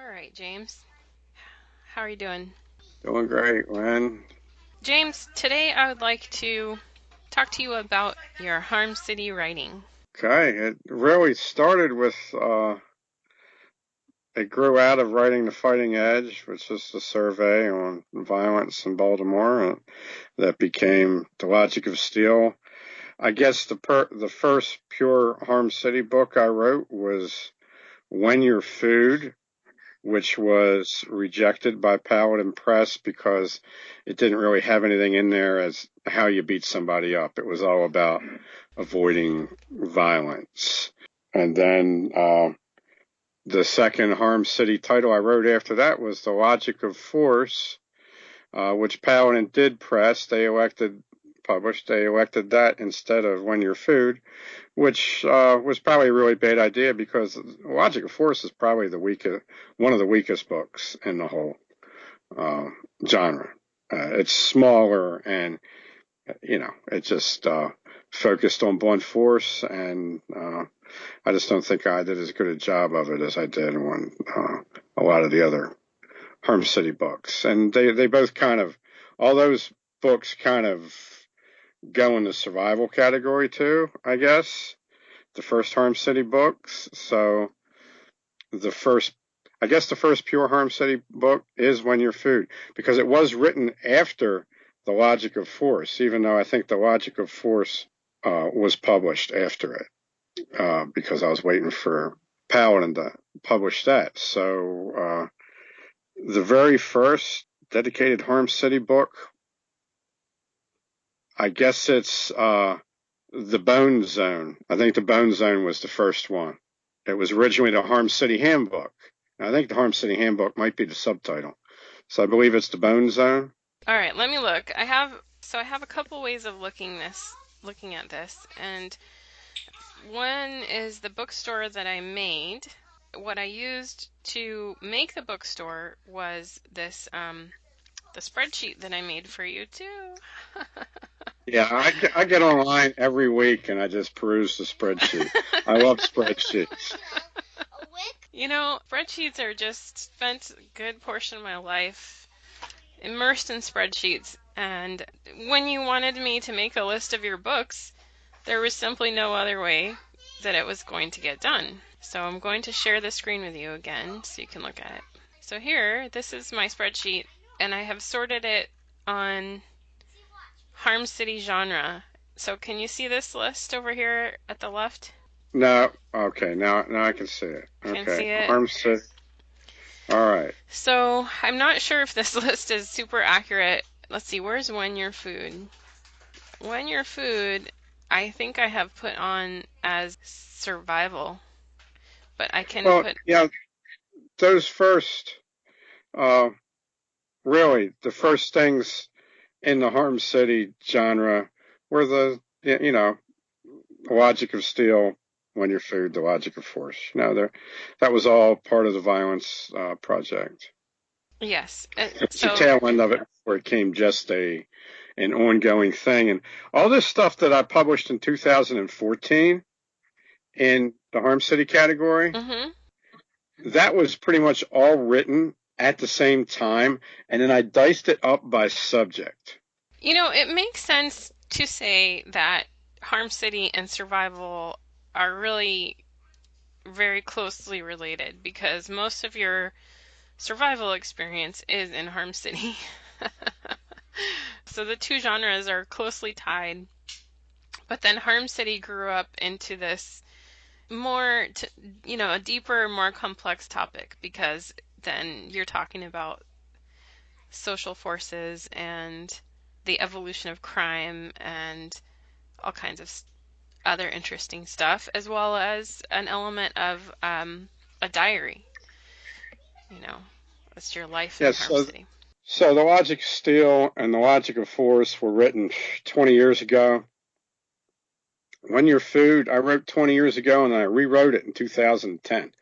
right, James. How are you doing? Doing great, man. James, today I would like to talk to you about your Harm City writing. Okay, it really started with, it grew out of writing The Fighting Edge, which is a survey on violence in Baltimore, and that became The Logic of Steel. I guess the first pure Harm City book I wrote was When You're Food, which was rejected by Paladin Press because it didn't really have anything in there as how you beat somebody up. It was all about avoiding violence. And then the second Harm City title I wrote after that was The Logic of Force, which Paladin did press. They elected that instead of When You're Food, which was probably a really bad idea because Logic of Force is probably one of the weakest books in the whole genre. It's smaller and, it just focused on blunt force, and I just don't think I did as good a job of it as I did on a lot of the other Harm City books. And they both all those books kind of go in the survival category too, I guess. The first Harm City books. So the first pure Harm City book is When You're Food, because it was written after The Logic of Force, even though I think The Logic of Force was published after it, because I was waiting for Paladin to publish that. So the very first dedicated Harm City book, I guess it's The Bone Zone. I think The Bone Zone was the first one. It was originally the Harm City Handbook. I think the Harm City Handbook might be the subtitle. So I believe it's The Bone Zone. All right, let me look. I have a couple ways of looking at this, and one is the bookstore that I made. What I used to make the bookstore was this the spreadsheet that I made for you too. Yeah, I get online every week and I just peruse the spreadsheet. I love spreadsheets. Spreadsheets are just spent a good portion of my life immersed in spreadsheets. And when you wanted me to make a list of your books, there was simply no other way that it was going to get done. So I'm going to share the screen with you again so you can look at it. So here, this is my spreadsheet, and I have sorted it on Harm City genre. So can you see this list over here at the left? No, okay, now I can see it. Okay, can see it? Harm City. All right. So I'm not sure if this list is super accurate. Let's see, where's When You're Food? When You're Food, I think I have put on as survival, but I can put... Yeah, those first, really, the first things in the Harm City genre were the Logic of Steel, When You're Food, The Logic of Force. That was all part of the violence project. Yes. It's the tail end of it where it came just an ongoing thing. And all this stuff that I published in 2014 in the Harm City category, that was pretty much all written at the same time, and then I diced it up by subject. It makes sense to say that Harm City and survival are really very closely related, because most of your survival experience is in Harm City. So the two genres are closely tied. But then Harm City grew up into this more, a deeper, more complex topic, because then you're talking about social forces and the evolution of crime and all kinds of other interesting stuff, as well as an element of a diary. It's your life in Harm City. So The Logic of Steel and The Logic of Force were written 20 years ago. When You're Food, I wrote 20 years ago, and I rewrote it in 2010.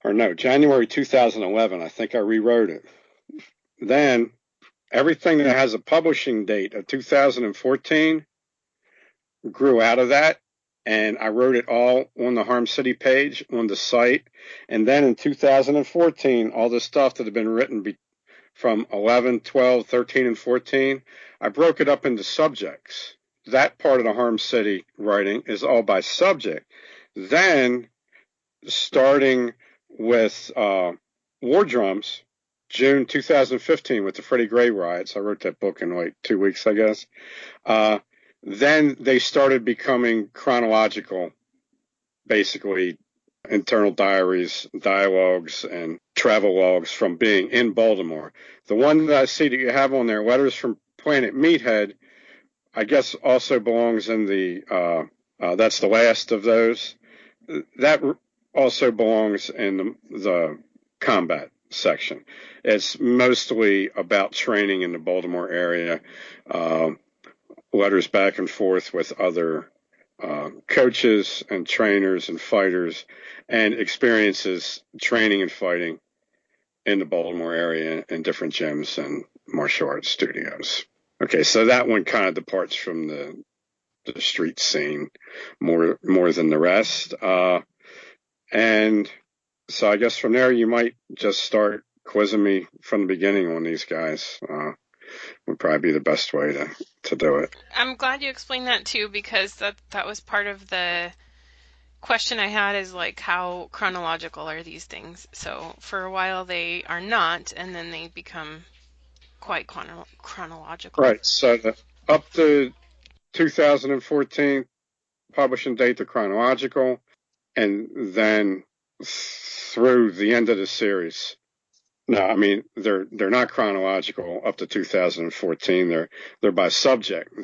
Or no, January 2011, I think I rewrote it. Then everything that has a publishing date of 2014 grew out of that, and I wrote it all on the Harm City page on the site. And then in 2014, all the stuff that had been written from 11, 12, 13, and 14, I broke it up into subjects. That part of the Harm City writing is all by subject. Then, starting with War Drums, June 2015, with the Freddie Gray riots, I wrote that book in like 2 weeks, I guess. Then they started becoming chronological, basically internal diaries, dialogues, and travel logs from being in Baltimore. The one that I see that you have on there, Letters from Planet Meathead, I guess also belongs in the, that's the last of those. That also belongs in the combat section. It's mostly about training in the Baltimore area, letters back and forth with other coaches and trainers and fighters, and experiences training and fighting in the Baltimore area in different gyms and martial arts studios. Okay, so that one kind of departs from the street scene more than the rest. And so I guess from there you might just start quizzing me from the beginning on these guys. Would probably be the best way to do it. I'm glad you explained that too, because that was part of the question I had, is like, how chronological are these things? So for a while they are not, and then they become quite chronological. Right. So up to 2014 publishing date, the chronological, and then through the end of the series. No, I mean they're not chronological up to 2014. They're by subject.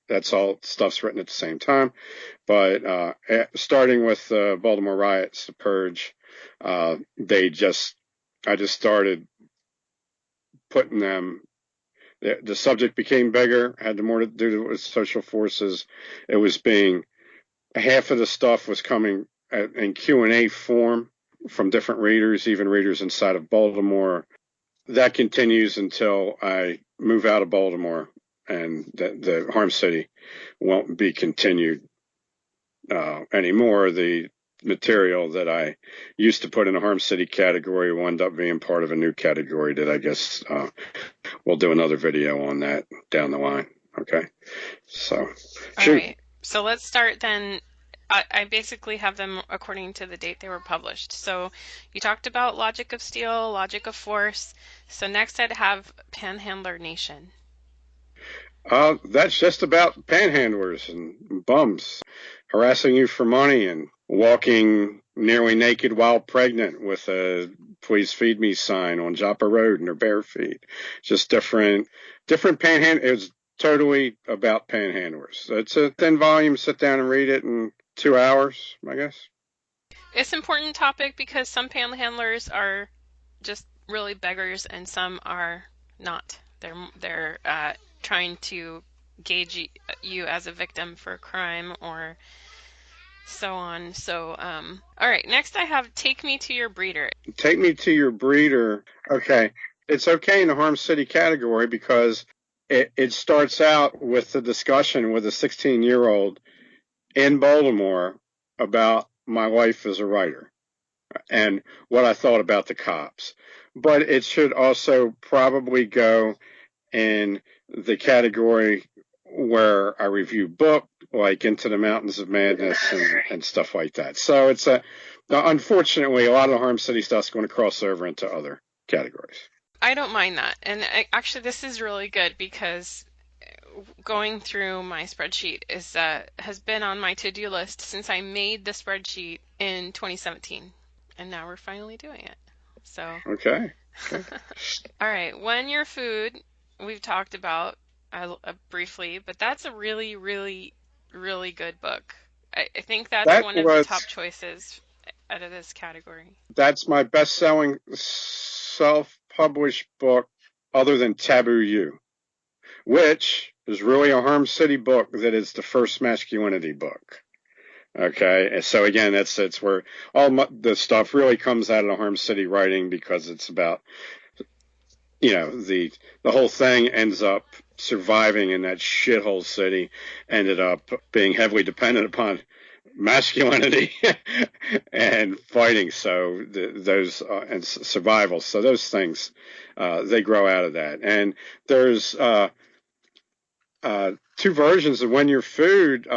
That's all stuff's written at the same time. But starting with the Baltimore riots, the purge, I just started putting them. The subject became bigger, had more to do with social forces. It was half of the stuff was coming in Q&A form from different readers, even readers inside of Baltimore. That continues until I move out of Baltimore, and the Harm City won't be continued anymore. The material that I used to put in the Harm City category will end up being part of a new category that I guess we'll do another video on that down the line. Okay, so all right. So let's start then. I basically have them according to the date they were published. So you talked about Logic of Steel, Logic of Force. So next I'd have Panhandler Nation. That's just about panhandlers and bums harassing you for money and walking nearly naked while pregnant with a "Please feed me" sign on Joppa Road in their bare feet. Just different panhandlers. It's totally about panhandlers. It's a thin volume. Sit down and read it in 2 hours, I guess. It's an important topic because some panhandlers are just really beggars and some are not. They're trying to gauge you as a victim for a crime or so on. So, all right, next I have Take Me to Your Breeder. Take Me to Your Breeder. Okay. It's okay in the Harm City category because it starts out with the discussion with a 16-year-old in Baltimore about my life as a writer and what I thought about the cops. But it should also probably go in the category where I review book, like Into the Mountains of Madness and stuff like that. So it's unfortunately, a lot of the Harm City stuff is going to cross over into other categories. I don't mind that. And actually, this is really good because going through my spreadsheet has been on my to-do list since I made the spreadsheet in 2017. And now we're finally doing it. So Okay. All right. When Your Food, we've talked about briefly, but that's a really, really, really good book. I think that's one of the top choices out of this category. That's my best-selling self-published book other than Taboo You, which is really a Harm City book that is the first masculinity book. Okay, so again, it's where all the stuff really comes out of the Harm City writing because it's about, the whole thing ends up surviving in that shithole city ended up being heavily dependent upon masculinity and fighting. So those and survival. So those things they grow out of that. And there's two versions of When You're Food.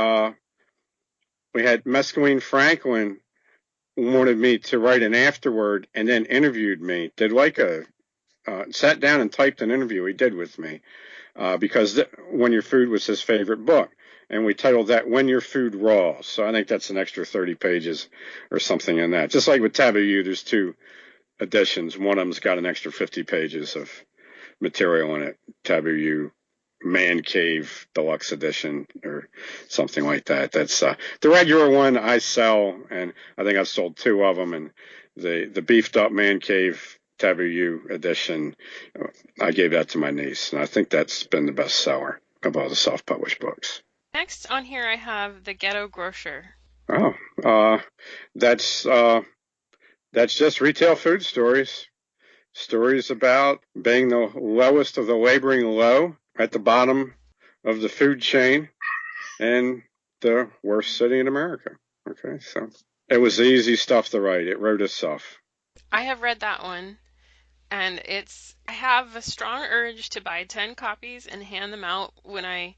We had Mescaline Franklin wanted me to write an afterword and then interviewed me. Did like a sat down and typed an interview he did with me because When Your Food was his favorite book. And we titled that When Your Food Raw. So I think that's an extra 30 pages or something in that. Just like with Taboo You, there's two editions. One of them's got an extra 50 pages of material in it. Taboo You Man Cave Deluxe Edition or something like that. That's the regular one I sell, and I think I've sold two of them. And the beefed up Man Cave Taboo You edition, I gave that to my niece, and I think that's been the best seller of all the self-published books. Next on here I have The Ghetto Grocer. Oh, that's just retail food stories. Stories about being the lowest of the laboring low at the bottom of the food chain in the worst city in America. Okay, so it was easy stuff to write. It wrote itself. I have read that one, and I have a strong urge to buy 10 copies and hand them out when I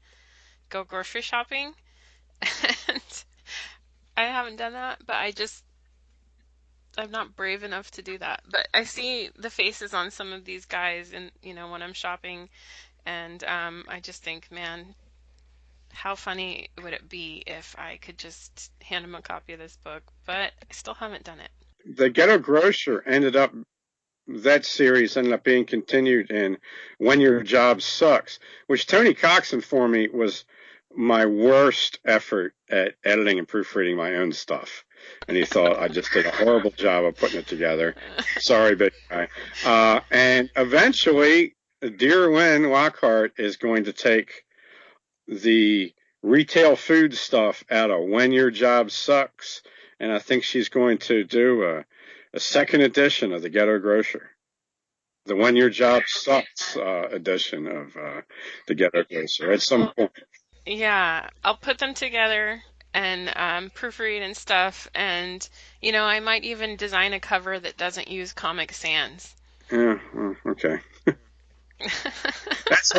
go grocery shopping. And I haven't done that, but I'm not brave enough to do that. But I see the faces on some of these guys, and when I'm shopping, and I just think, man, how funny would it be if I could just hand them a copy of this book? But I still haven't done it. The Ghetto Grocer that series ended up being continued in When Your Job Sucks, which Tony Cox informed me was my worst effort at editing and proofreading my own stuff. And he thought I just did a horrible job of putting it together. Sorry, big guy. And eventually, dear Lynn Lockhart is going to take the retail food stuff out of When Your Job Sucks, and I think she's going to do a second edition of the Ghetto Grocer, the When Your Job Sucks edition of the Ghetto Grocer at some point. Yeah, I'll put them together and proofread and stuff, and I might even design a cover that doesn't use Comic Sans. Yeah, okay. That's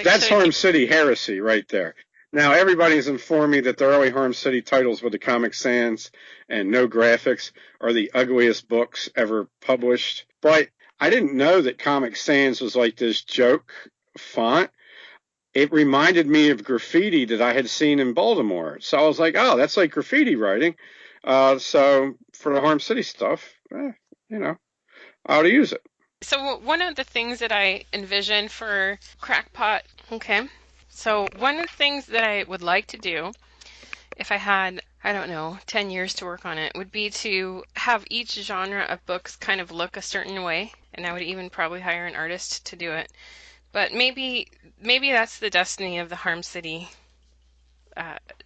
that's Harm City heresy right there. Now, everybody's informed me that the early Harm City titles with the Comic Sans and no graphics are the ugliest books ever published. But I didn't know that Comic Sans was like this joke font. It reminded me of graffiti that I had seen in Baltimore. So I was like, oh, that's like graffiti writing. So for the Harm City stuff, I ought to use it. So one of the things that I envision for Crackpot, okay, so one of the things that I would like to do, if I had, 10 years to work on it, would be to have each genre of books kind of look a certain way, and I would even probably hire an artist to do it. But maybe that's the destiny of the Harm City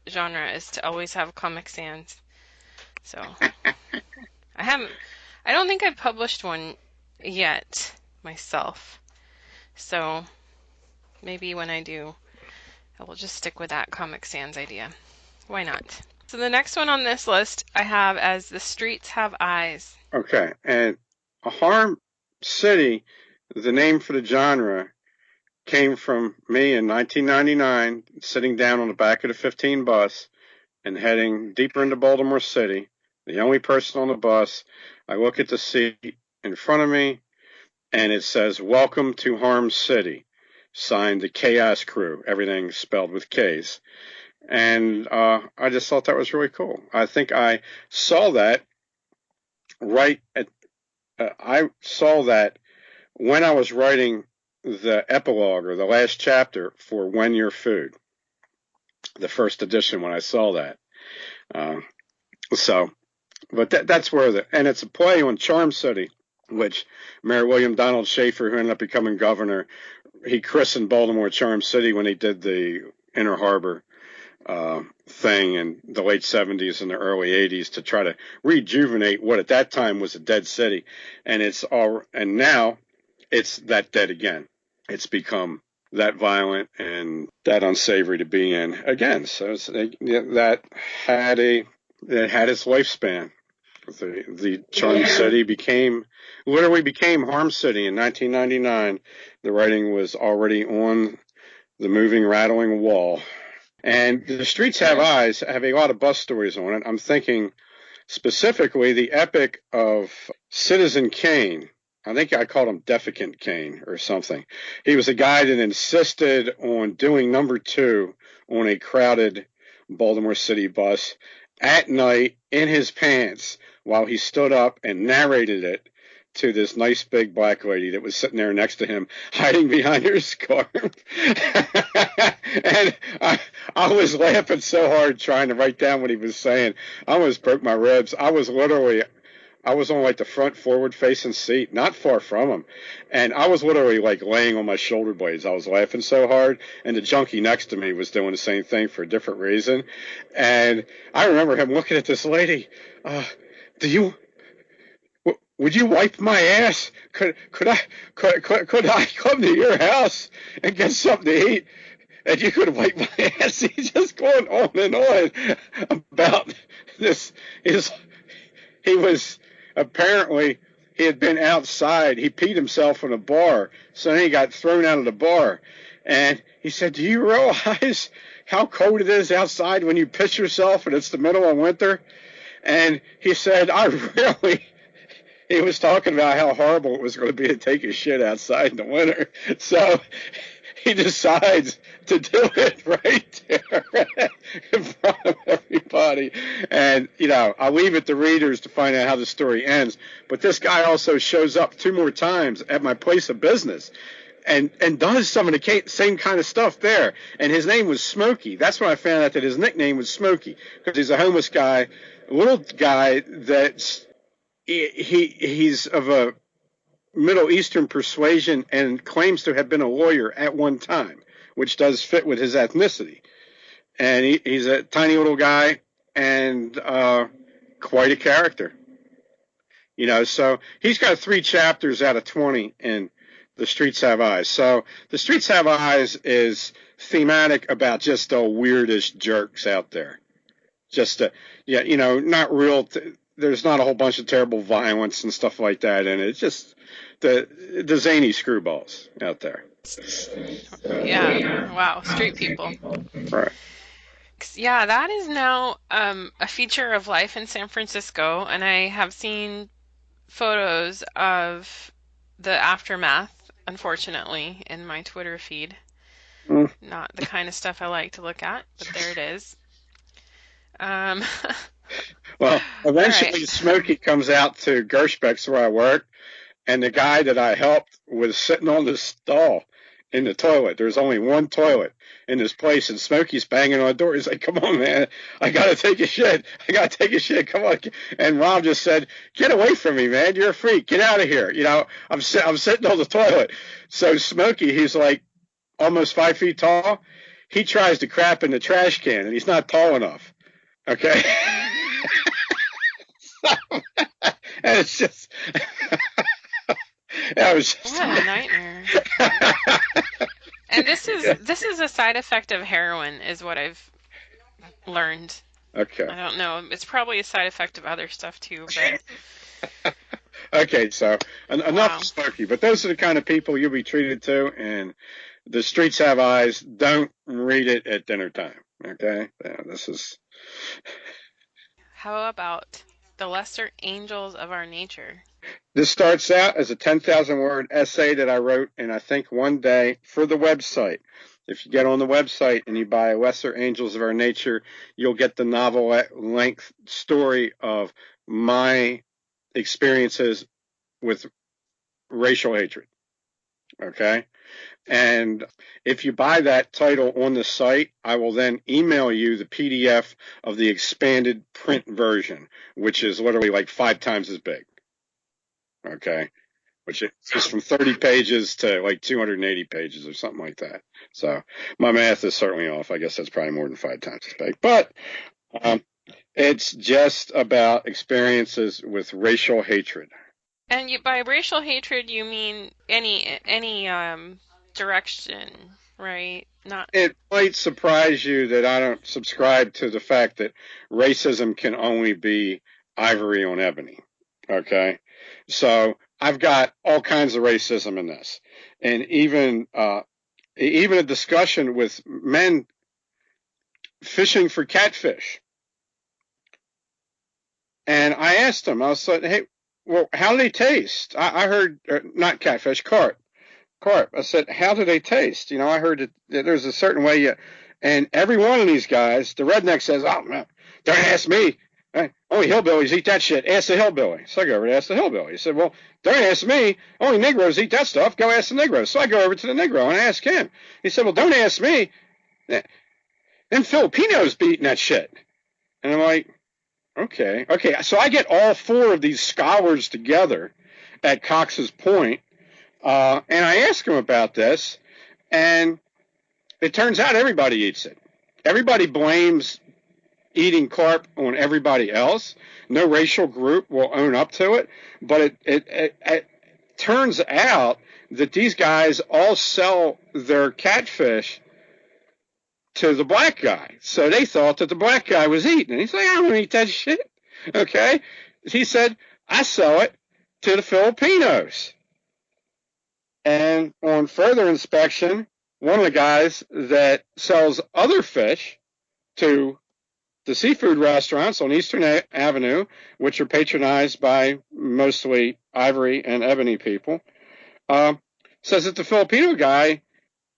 genre, is to always have Comic Sans. So I don't think I've published one yet myself. So maybe when I do, I will just stick with that Comic Sans idea. Why not? So the next one on this list I have as The Streets Have Eyes. Okay, and Harm City, the name for the genre, came from me in 1999, sitting down on the back of the 15 bus and heading deeper into Baltimore City. The only person on the bus, I look at the seat in front of me, and it says, "Welcome to Harm City," signed the Chaos Crew, everything spelled with K's. And I just thought that was really cool. I think I saw that I saw that when I was writing the epilogue or the last chapter for When You're Food, the first edition, when I saw that. But that's where and it's a play on Charm City, which Mayor William Donald Schaefer, who ended up becoming governor, he christened Baltimore Charm City when he did the Inner Harbor thing in the late 70s and the early 80s to try to rejuvenate what at that time was a dead city. And now it's that dead again. It's become that violent and that unsavory to be in again. So that had it had its lifespan. The Charm City literally became Harm City in 1999. The writing was already on the moving, rattling wall. And The Streets Have Eyes have a lot of bus stories on it. I'm thinking specifically the epic of Citizen Kane. I think I called him Defecant Kane or something. He was a guy that insisted on doing number 2 on a crowded Baltimore City bus at night in his pants while he stood up and narrated it to this nice big black lady that was sitting there next to him, hiding behind her scarf. And I was laughing so hard trying to write down what he was saying. I almost broke my ribs. I was on like the front forward facing seat, not far from him. And I was literally like laying on my shoulder blades. I was laughing so hard. And the junkie next to me was doing the same thing for a different reason. And I remember him looking at this lady. Would you wipe my ass? Could I come to your house and get something to eat? And you could wipe my ass. He's just going on and on about this. He was apparently, he had been outside. He peed himself in a bar. So then he got thrown out of the bar. And he said, do you realize how cold it is outside when you piss yourself and it's the middle of winter? And he said, he was talking about how horrible it was going to be to take a shit outside in the winter. So he decides to do it right there in front of everybody. And, I'll leave it to readers to find out how the story ends. But this guy also shows up 2 more times at my place of business and does some of the same kind of stuff there. And his name was Smokey. That's when I found out that his nickname was Smokey, because he's a homeless guy, a little guy that's he's of a Middle Eastern persuasion and claims to have been a lawyer at one time, which does fit with his ethnicity. And he's a tiny little guy and quite a character. So he's got 3 chapters out of 20 in The Streets Have Eyes. So The Streets Have Eyes is thematic about just the weirdest jerks out there. Just, not real... There's not a whole bunch of terrible violence and stuff like that in it. It's just the zany screwballs out there. Yeah. Wow. Street people. Right. Yeah, that is now a feature of life in San Francisco, and I have seen photos of the aftermath, unfortunately, in my Twitter feed. Not the kind of stuff I like to look at, but there it is. Well, eventually right. Smokey comes out to Gershbeck's where I work, and the guy that I helped was sitting on the stall in the toilet. There's only one toilet in this place, and Smokey's banging on the door. He's like, come on, man, I got to take a shit. Come on. And Rob just said, get away from me, man. You're a freak. Get out of here. I'm sitting on the toilet. So Smokey, he's like almost 5 feet tall. He tries to crap in the trash can, and he's not tall enough. Okay? And it's just... That was just... What a nightmare. And this is a side effect of heroin, is what I've learned. Okay. I don't know. It's probably a side effect of other stuff too, but okay, so enough Smokey. But those are the kind of people you'll be treated to, and The Streets Have Eyes. Don't read it at dinner time. Okay? Yeah, this is... How about The Lesser Angels of Our Nature? This starts out as a 10,000-word essay that I wrote in, I think, one day for the website. If you get on the website and you buy Lesser Angels of Our Nature, you'll get the novel-length story of my experiences with racial hatred. Okay? And if you buy that title on the site, I will then email you the PDF of the expanded print version, which is literally like 5 times as big. Okay? Which is from 30 pages to like 280 pages or something like that. So my math is certainly off. I guess that's probably more than 5 times as big. But it's just about experiences with racial hatred. And by racial hatred, you mean any direction, right? Not. It might surprise you that I don't subscribe to the fact that racism can only be ivory on ebony. Okay. So I've got all kinds of racism in this. And even a discussion with men fishing for catfish. And I asked them, I was like, hey, well, how do they taste? I heard, not catfish, carp. I said, how do they taste? I heard that there's a certain way and every one of these guys, the redneck says, oh, man, don't ask me. Only hillbillies eat that shit. Ask the hillbilly. So I go over to ask the hillbilly. He said, well, don't ask me. Only Negroes eat that stuff. Go ask the Negro. So I go over to the Negro and I ask him. He said, well, don't ask me. Them Filipinos be eating that shit. And I'm like, okay. So I get all four of these scholars together at Cox's Point, and I ask them about this, and it turns out everybody eats it. Everybody blames eating carp on everybody else. No racial group will own up to it, but it turns out that these guys all sell their catfish to the black guy. So they thought that the black guy was eating it. He's like, I don't eat that shit. Okay. He said, I sell it to the Filipinos. And on further inspection, one of the guys that sells other fish to the seafood restaurants on Eastern Avenue, which are patronized by mostly ivory and ebony people, says that the Filipino guy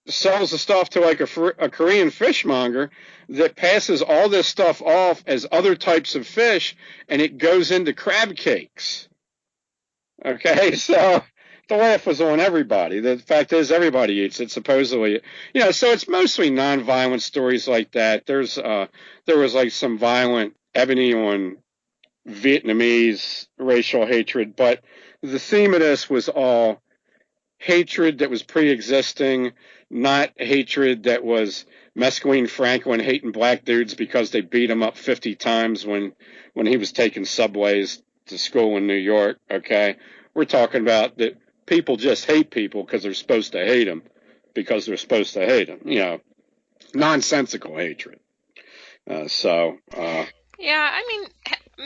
sells the stuff to like a Korean fishmonger that passes all this stuff off as other types of fish, and it goes into crab cakes. Okay, so the laugh was on everybody. The fact is, everybody eats it, supposedly. So it's mostly non-violent stories like that. There was like some violent ebony on Vietnamese racial hatred, but the theme of this was all hatred that was pre-existing, not hatred that was Mescaline Franklin hating black dudes because they beat him up 50 times when he was taking subways to school in New York, okay? We're talking about that people just hate people because they're supposed to hate them because they're supposed to hate them, nonsensical hatred. Yeah, I mean,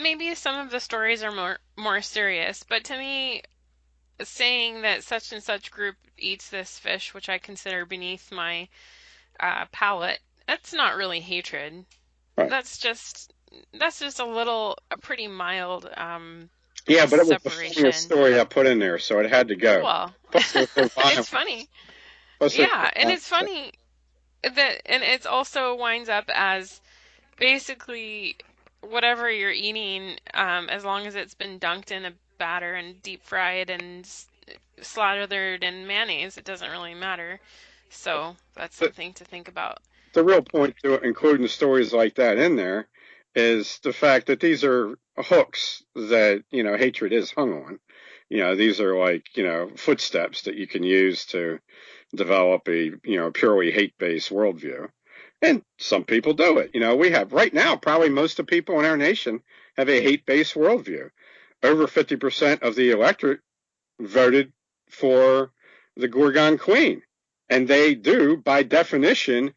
maybe some of the stories are more serious, but to me, saying that such and such group eats this fish, which I consider beneath my palate, that's not really hatred. Right. That's just a pretty mild yeah, but it was the separation. funniest story I put in there, so it had to go. Well, it's funny. Yeah, and it's funny that, and it also winds up as basically whatever you're eating, as long as it's been dunked in a batter and deep fried and slathered in mayonnaise, it doesn't really matter. So that's something to think about. The real point to including stories like that in there is the fact that these are hooks that, hatred is hung on. These are like, footsteps that you can use to develop a, purely hate-based worldview. And some people do it. We have right now, probably most of the people in our nation have a hate-based worldview. Over 50% of the electorate voted for the Gorgon Queen. And they do, by definition,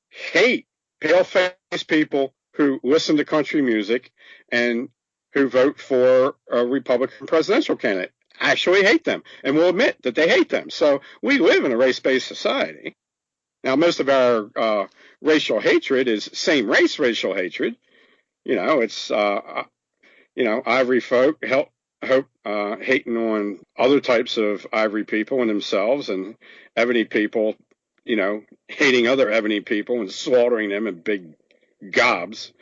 hate pale-faced people who listen to country music and who vote for a Republican presidential candidate. Actually hate them and will admit that they hate them. So we live in a race-based society. Now, most of our racial hatred is same-race racial hatred. It's, ivory folk hating on other types of ivory people and themselves, and ebony people, hating other ebony people and slaughtering them in big gobs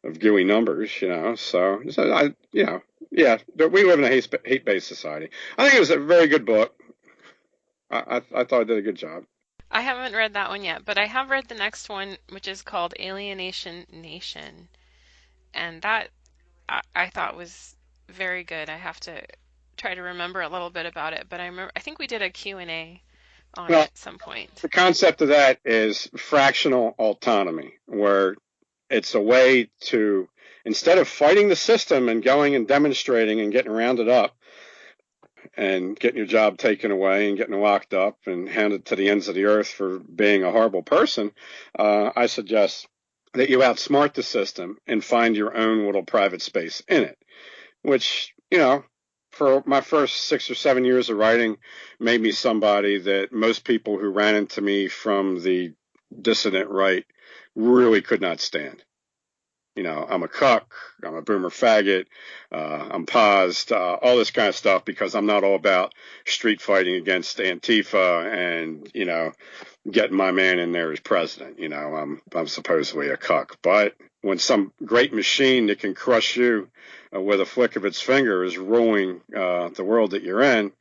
of gooey numbers, So yeah, but we live in a hate-based society. I think it was a very good book. I thought I did a good job. I haven't read that one yet, but I have read the next one, which is called Alienation Nation, and that I thought was very good. I have to try to remember a little bit about it, but I think we did a Q&A on it at some point. The concept of that is fractional autonomy, where it's a way to, instead of fighting the system and going and demonstrating and getting rounded up and getting your job taken away and getting locked up and handed to the ends of the earth for being a horrible person, I suggest that you outsmart the system and find your own little private space in it, which, for my first 6 or 7 years of writing made me somebody that most people who ran into me from the dissident right really could not stand. I'm a cuck, I'm a boomer faggot, I'm paused, all this kind of stuff, because I'm not all about street fighting against Antifa and, getting my man in there as president. I'm supposedly a cuck. But when some great machine that can crush you with a flick of its finger is ruling the world that you're in,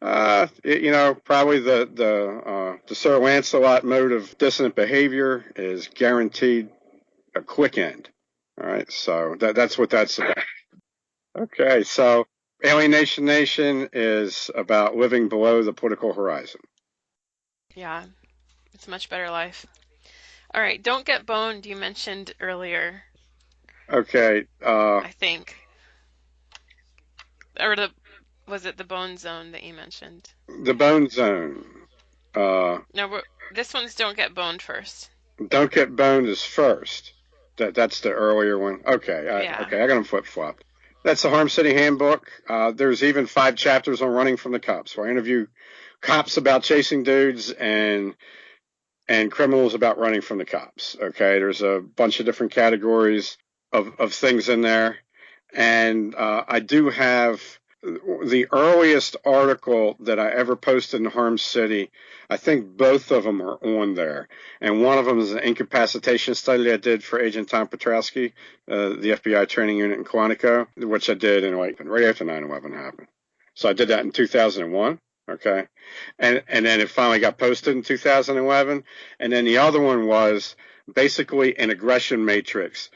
probably the Sir Lancelot mode of dissonant behavior is guaranteed a quick end. All right, so that's what that's about. Okay, so Alienation Nation is about living below the political horizon. Yeah, it's a much better life. All right, Don't Get Boned, you mentioned earlier. Okay. I think. Or was it the Bone Zone that you mentioned? The Bone Zone. No, this one's Don't Get Boned first. Don't Get Boned is first. That's the earlier one. Okay, Yeah. I got them flip-flopped. That's the Harm City Handbook. There's even 5 chapters on running from the cops, where I interview cops about chasing dudes and criminals about running from the cops. Okay, there's a bunch of different categories of things in there, and I do have the earliest article that I ever posted in Harm City. I think both of them are on there, and one of them is an incapacitation study I did for Agent Tom Petrowski, the FBI training unit in Quantico, which I did in right after 9/11 happened. So I did that in 2001. Okay. And then it finally got posted in 2011. And then the other one was basically an aggression matrix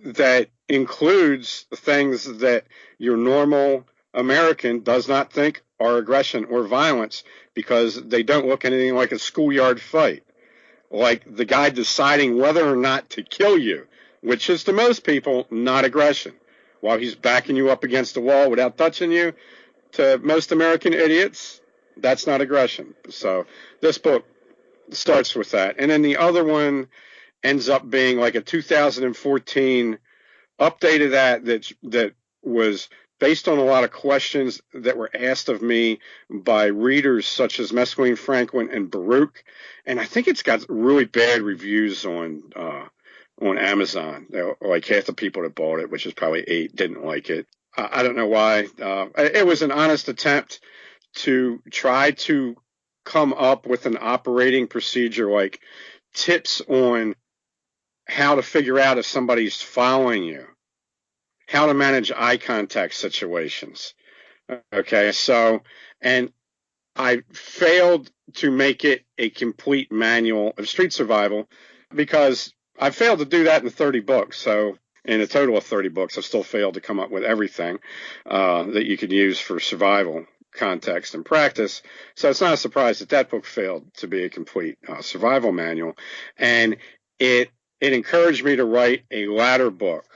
that includes things that your normal American does not think are aggression or violence, because they don't look anything like a schoolyard fight. Like the guy deciding whether or not to kill you, which is to most people not aggression, while he's backing you up against the wall without touching you. To most American idiots, that's not aggression. So this book starts with that. And then the other one ends up being like a 2014 update of that was based on a lot of questions that were asked of me by readers such as Mescaline Franklin and Baruch. And I think it's got really bad reviews on Amazon. Like half the people that bought it, which is probably 8, didn't like it. I don't know why. It was an honest attempt to try to come up with an operating procedure, like tips on how to figure out if somebody's following you, how to manage eye contact situations. Okay, so, and I failed to make it a complete manual of street survival because I failed to do that in 30 books. So in a total of 30 books, I still failed to come up with everything that you could use for survival context and practice. So it's not a surprise that book failed to be a complete survival manual. And it encouraged me to write a latter book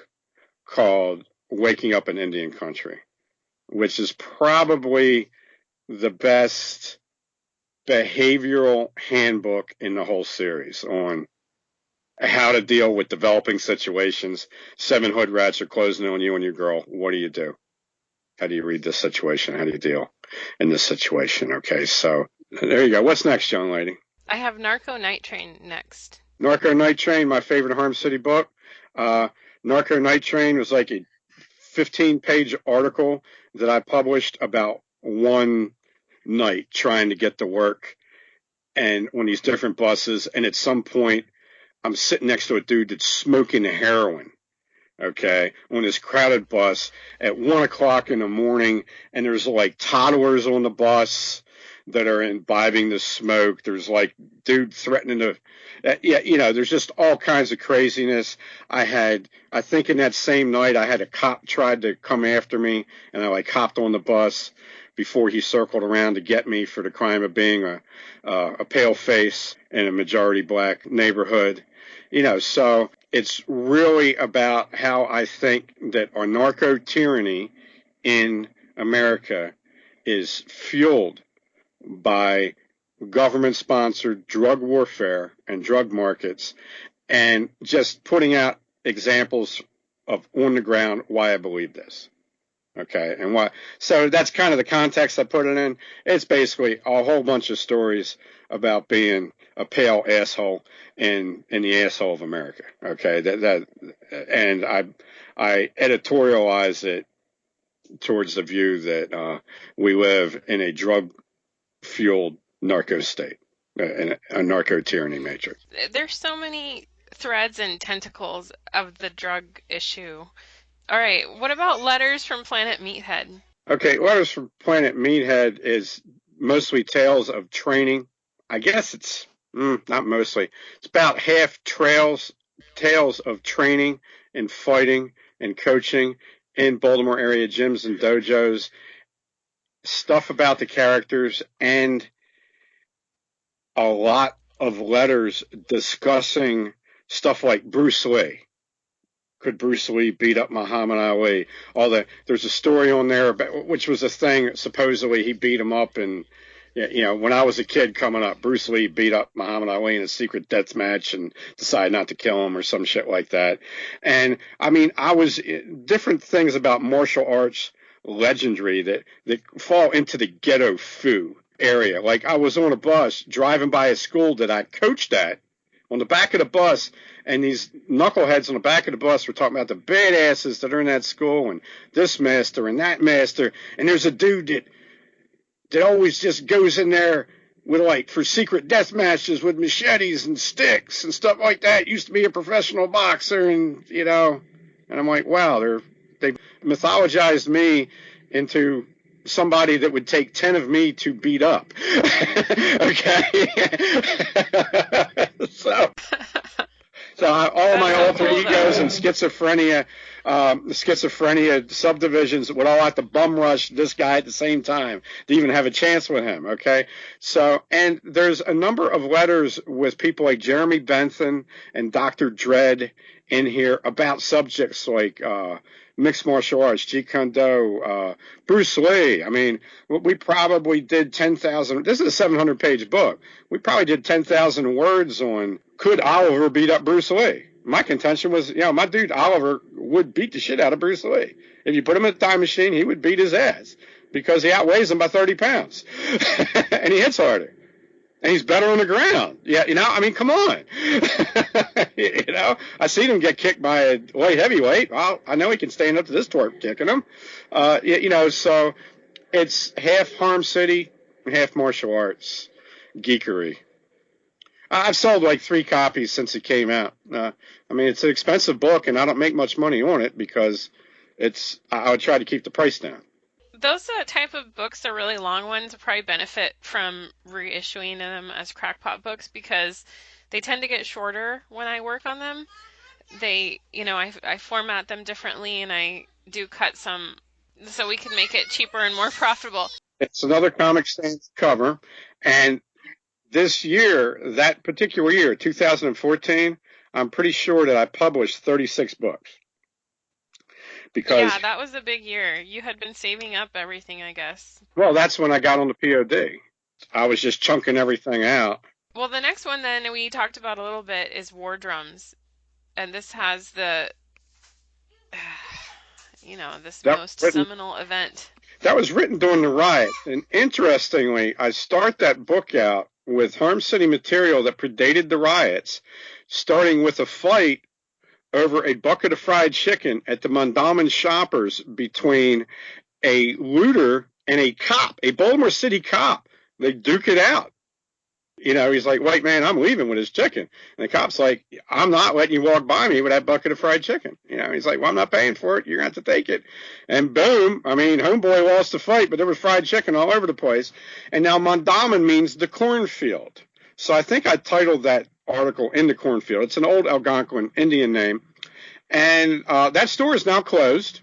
called Waking Up in Indian Country, which is probably the best behavioral handbook in the whole series on how to deal with developing situations. 7 hoodrats are closing on you and your girl. What do you do? How do you read this situation? How do you deal in this situation? Okay, so there you go. What's next, young lady? I have Narco Night Train next. Narco Night Train, my favorite Harm City book. Narco Night Train was like a 15-page article that I published about one night trying to get to work and on these different buses. And at some point, I'm sitting next to a dude that's smoking heroin, okay, on this crowded bus at 1 o'clock in the morning. And there's like toddlers on the bus that are imbibing the smoke. There's like dude threatening to, there's just all kinds of craziness. I think in that same night, I had a cop tried to come after me, and I like hopped on the bus before he circled around to get me for the crime of being a pale face in a majority black neighborhood. So it's really about how I think that our narco tyranny in America is fueled by government-sponsored drug warfare and drug markets, and just putting out examples of on the ground why I believe this. Okay, and why? So that's kind of the context I put it in. It's basically a whole bunch of stories about being a pale asshole in the asshole of America. Okay, and I editorialize it towards the view that we live in a drug-fueled narco state, a narco tyranny matrix. There's so many threads and tentacles of the drug issue. All right, what about Letters from Planet Meathead? Okay, Letters from Planet Meathead is mostly tales of training. I guess it's not mostly. It's about half tales of training and fighting and coaching in Baltimore area gyms and dojos, stuff about the characters, and a lot of letters discussing stuff like Bruce Lee. Could Bruce Lee beat up Muhammad Ali? There's a story on there about, which was a thing, supposedly he beat him up, and when I was a kid coming up, Bruce Lee beat up Muhammad Ali in a secret death match and decided not to kill him or some shit like that. And I mean, I was different things about martial arts legendary that fall into the ghetto foo area. Like I was on a bus driving by a school that I coached at. On the back of the bus, and these knuckleheads on the back of the bus were talking about the badasses that are in that school, and this master and that master. And there's a dude that always just goes in there with for secret death matches with machetes and sticks and stuff like that. Used to be a professional boxer, and and I'm like, wow, they mythologized me into somebody that would take 10 of me to beat up. Okay. So all my alter egos and schizophrenia subdivisions would all have to bum rush this guy at the same time to even have a chance with him. Okay. So, and there's a number of letters with people like Jeremy Bentham and Dr. Dredd in here about subjects like, mixed martial arts, Jeet Kune Do, Bruce Lee. I mean, we probably did 10,000. This is a 700-page book. We probably did 10,000 words on could Oliver beat up Bruce Lee. My contention was, my dude Oliver would beat the shit out of Bruce Lee. If you put him in a time machine, he would beat his ass because he outweighs him by 30 pounds, and he hits harder. And he's better on the ground. Yeah, I mean, come on. I seen him get kicked by a light heavyweight. Well, I know he can stand up to this twerp kicking him. So it's half Harm City, half martial arts geekery. I've sold 3 copies since it came out. I mean, it's an expensive book, and I don't make much money on it because I would try to keep the price down. Those type of books, the really long ones, probably benefit from reissuing them as crackpot books because they tend to get shorter when I work on them. They, I format them differently and I do cut some so we can make it cheaper and more profitable. It's another Comic Sans cover, and this year, that particular year, 2014, I'm pretty sure that I published 36 books. Because, yeah, that was a big year. You had been saving up everything, I guess. Well, that's when I got on the POD. I was just chunking everything out. Well, the next one then we talked about a little bit is War Drums. And this has this most seminal event. That was written during the riot. And interestingly, I start that book out with Harm City material that predated the riots, starting with a fight over a bucket of fried chicken at the Mondawmin Shoppers between a looter and a cop, a Baltimore City cop. They duke it out. He's like, white man, I'm leaving with his chicken. And the cop's like, I'm not letting you walk by me with that bucket of fried chicken. He's like, well, I'm not paying for it. You're going to have to take it. And boom, I mean, homeboy lost the fight, but there was fried chicken all over the place. And now Mondawmin means the cornfield. So I think I titled that article In the Cornfield. It's an old Algonquin Indian name. And that store is now closed.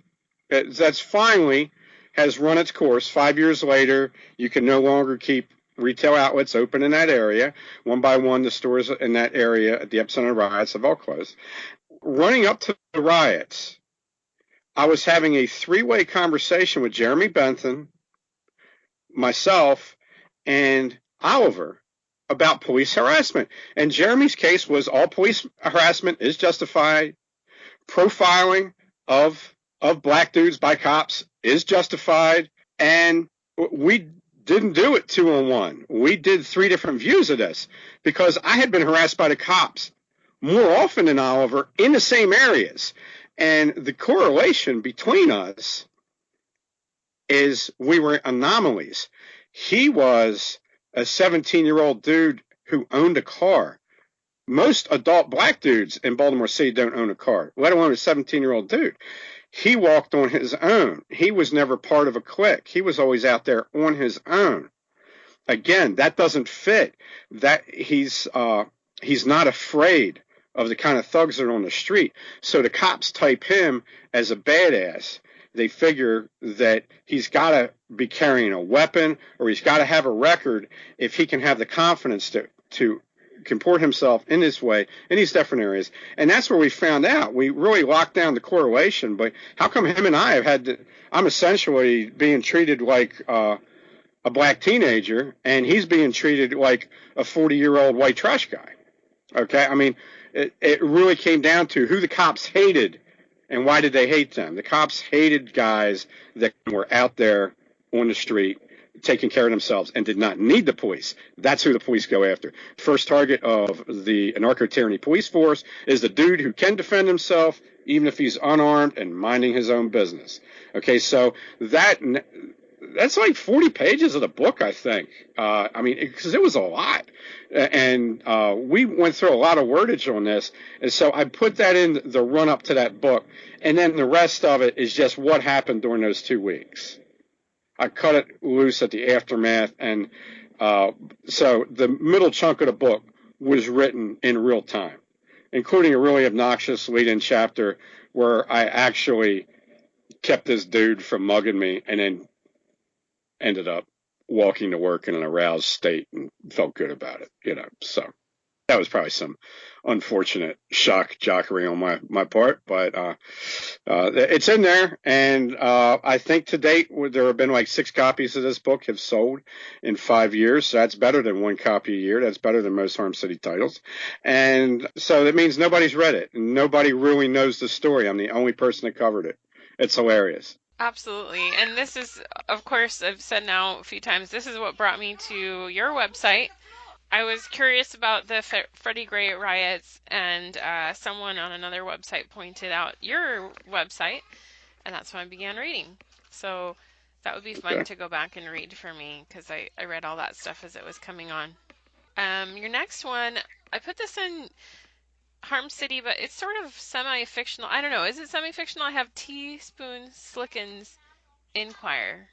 That's finally has run its course. 5 years later, you can no longer keep retail outlets open in that area. One by one, the stores in that area at the epicenter of riots have all closed. Running up to the riots, I was having a 3-way conversation with Jeremy Bentham, myself and Oliver about police harassment. And Jeremy's case was all police harassment is justified. Profiling of black dudes by cops is justified. And we didn't do it 2-on-1. We did 3 different views of this because I had been harassed by the cops more often than Oliver in the same areas. And the correlation between us is we were anomalies. He was a 17-year-old dude who owned a car. Most adult black dudes in Baltimore City don't own a car, let alone a 17-year-old dude. He walked on his own. He was never part of a clique. He was always out there on his own. Again, that doesn't fit. That he's not afraid of the kind of thugs that are on the street. So the cops type him as a badass. They figure that he's got to be carrying a weapon or he's got to have a record if he can have the confidence to comport himself in this way in these different areas. And that's where we found out. We really locked down the correlation. But how come him and I have had to, I'm essentially being treated like a black teenager and he's being treated like a 40-year-old white trash guy. Okay? I mean, it really came down to who the cops hated and why did they hate them. The cops hated guys that were out there on the street taking care of themselves and did not need the police. That's who the police go after. First target of the narco-tyranny police force is the dude who can defend himself even if he's unarmed and minding his own business. Okay, so that's like 40 pages of the book, I think. I mean, because it was a lot. And we went through a lot of wordage on this. And so I put that in the run-up to that book. And then the rest of it is just what happened during those 2 weeks. I cut it loose at the aftermath. And so the middle chunk of the book was written in real time, including a really obnoxious lead-in chapter where I actually kept this dude from mugging me and then ended up walking to work in an aroused state and felt good about it, so that was probably some unfortunate shock jockery on my part, but it's in there. And I think to date there have been like 6 copies of this book have sold in 5 years. So that's better than 1 copy a year. That's better than most Harm City titles. And so that means nobody's read it. Nobody really knows the story. I'm the only person that covered it. It's hilarious. Absolutely. And this is, of course, I've said now a few times, this is what brought me to your website. I was curious about the Freddie Gray riots, and someone on another website pointed out your website, and that's when I began reading. So that would be fun to go back and read for me, because I read all that stuff as it was coming on. Your next one, I put this in Harm City, but it's sort of semi-fictional. I don't know. Is it semi-fictional? I have Spoone, Slickens, Inquire.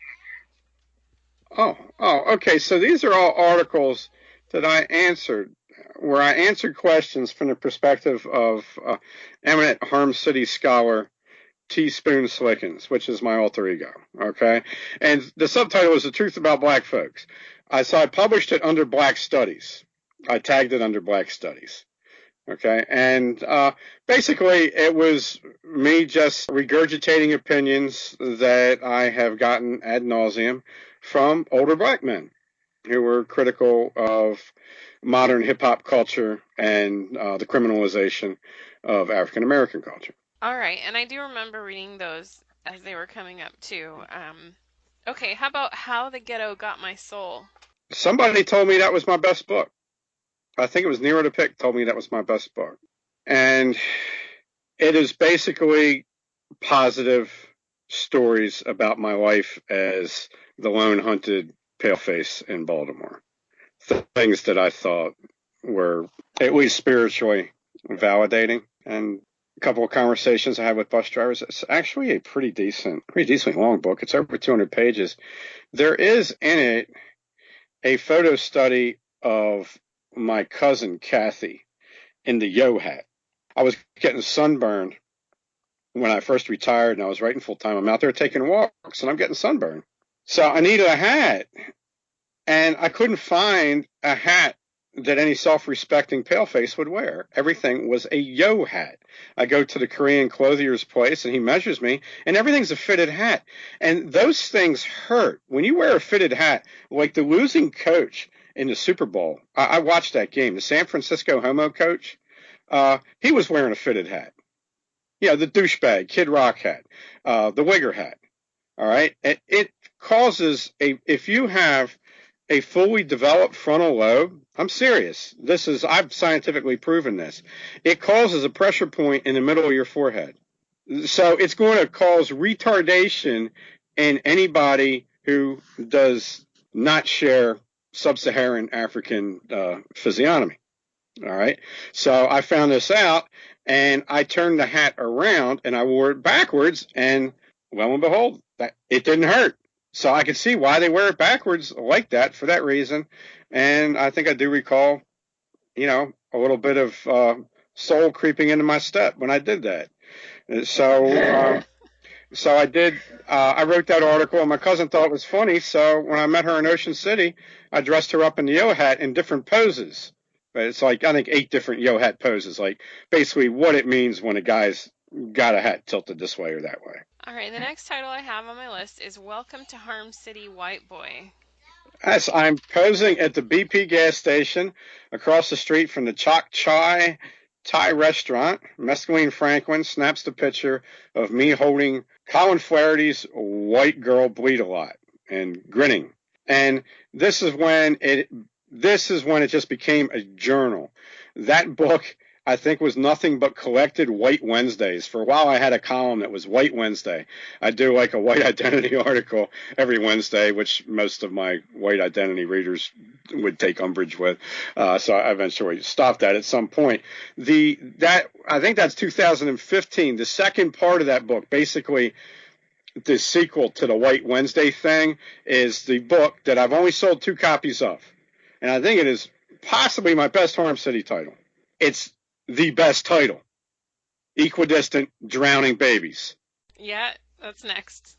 Oh, okay. So these are all articles that I answered, where I answered questions from the perspective of eminent Harm City scholar Spoone Slickens, which is my alter ego. Okay, and the subtitle is "The Truth About Black Folks." So I published it under Black Studies. I tagged it under Black Studies. Okay, and basically it was me just regurgitating opinions that I have gotten ad nauseum from older black men who were critical of modern hip-hop culture and the criminalization of African American culture. All right, and I do remember reading those as they were coming up too. Okay, how about How the Ghetto Got My Soul? Somebody told me that was my best book. I think it was Nero the Pick told me that was my best book. And it is basically positive stories about my life as the lone hunted paleface in Baltimore. Things that I thought were at least spiritually validating. And a couple of conversations I had with bus drivers. It's actually a pretty decently long book. It's over 200 pages. There is in it a photo study of my cousin Kathy in the yo hat. I was getting sunburned when I first retired and I was writing full time. I'm out there taking walks and I'm getting sunburned. So I needed a hat and I couldn't find a hat that any self-respecting paleface would wear. Everything was a yo hat. I go to the Korean clothier's place and he measures me and everything's a fitted hat. And those things hurt. When you wear a fitted hat, like the losing coach in the Super Bowl, I watched that game, the San Francisco Homo coach, he was wearing a fitted hat. The douchebag, Kid Rock hat, the Wigger hat. All right. It causes if you have a fully developed frontal lobe, I'm serious. I've scientifically proven this. It causes a pressure point in the middle of your forehead. So it's going to cause retardation in anybody who does not share sub-Saharan African physiognomy. All right. So I found this out and I turned the hat around and I wore it backwards and lo and behold, it didn't hurt. So I could see why they wear it backwards like that for that reason. And I think I do recall, a little bit of soul creeping into my step when I did that. So I did, I wrote that article and my cousin thought it was funny. So when I met her in Ocean City, I dressed her up in the yo hat in different poses. But it's like, I think 8 different yo hat poses, like basically what it means when a guy's got a hat tilted this way or that way. All right, the next title I have on my list is Welcome to Harm City, White Boy. Yes, I'm posing at the BP gas station across the street from the Chok Chai Thai restaurant. Mescaline Franklin snaps the picture of me holding Colin Flaherty's White Girl Bleed a Lot and grinning. And this is when it just became a journal. That book, I think, was nothing but collected White Wednesdays. For a while, I had a column that was White Wednesday. I do like a white identity article every Wednesday, which most of my white identity readers would take umbrage with. So I eventually stopped that at some point. I think that's 2015. The second part of that book, basically, the sequel to the White Wednesday thing, is the book that I've only sold 2 copies of. And I think it is possibly my best Harm City title. It's the best title. Equidistant Drowning Babies. Yeah, that's next.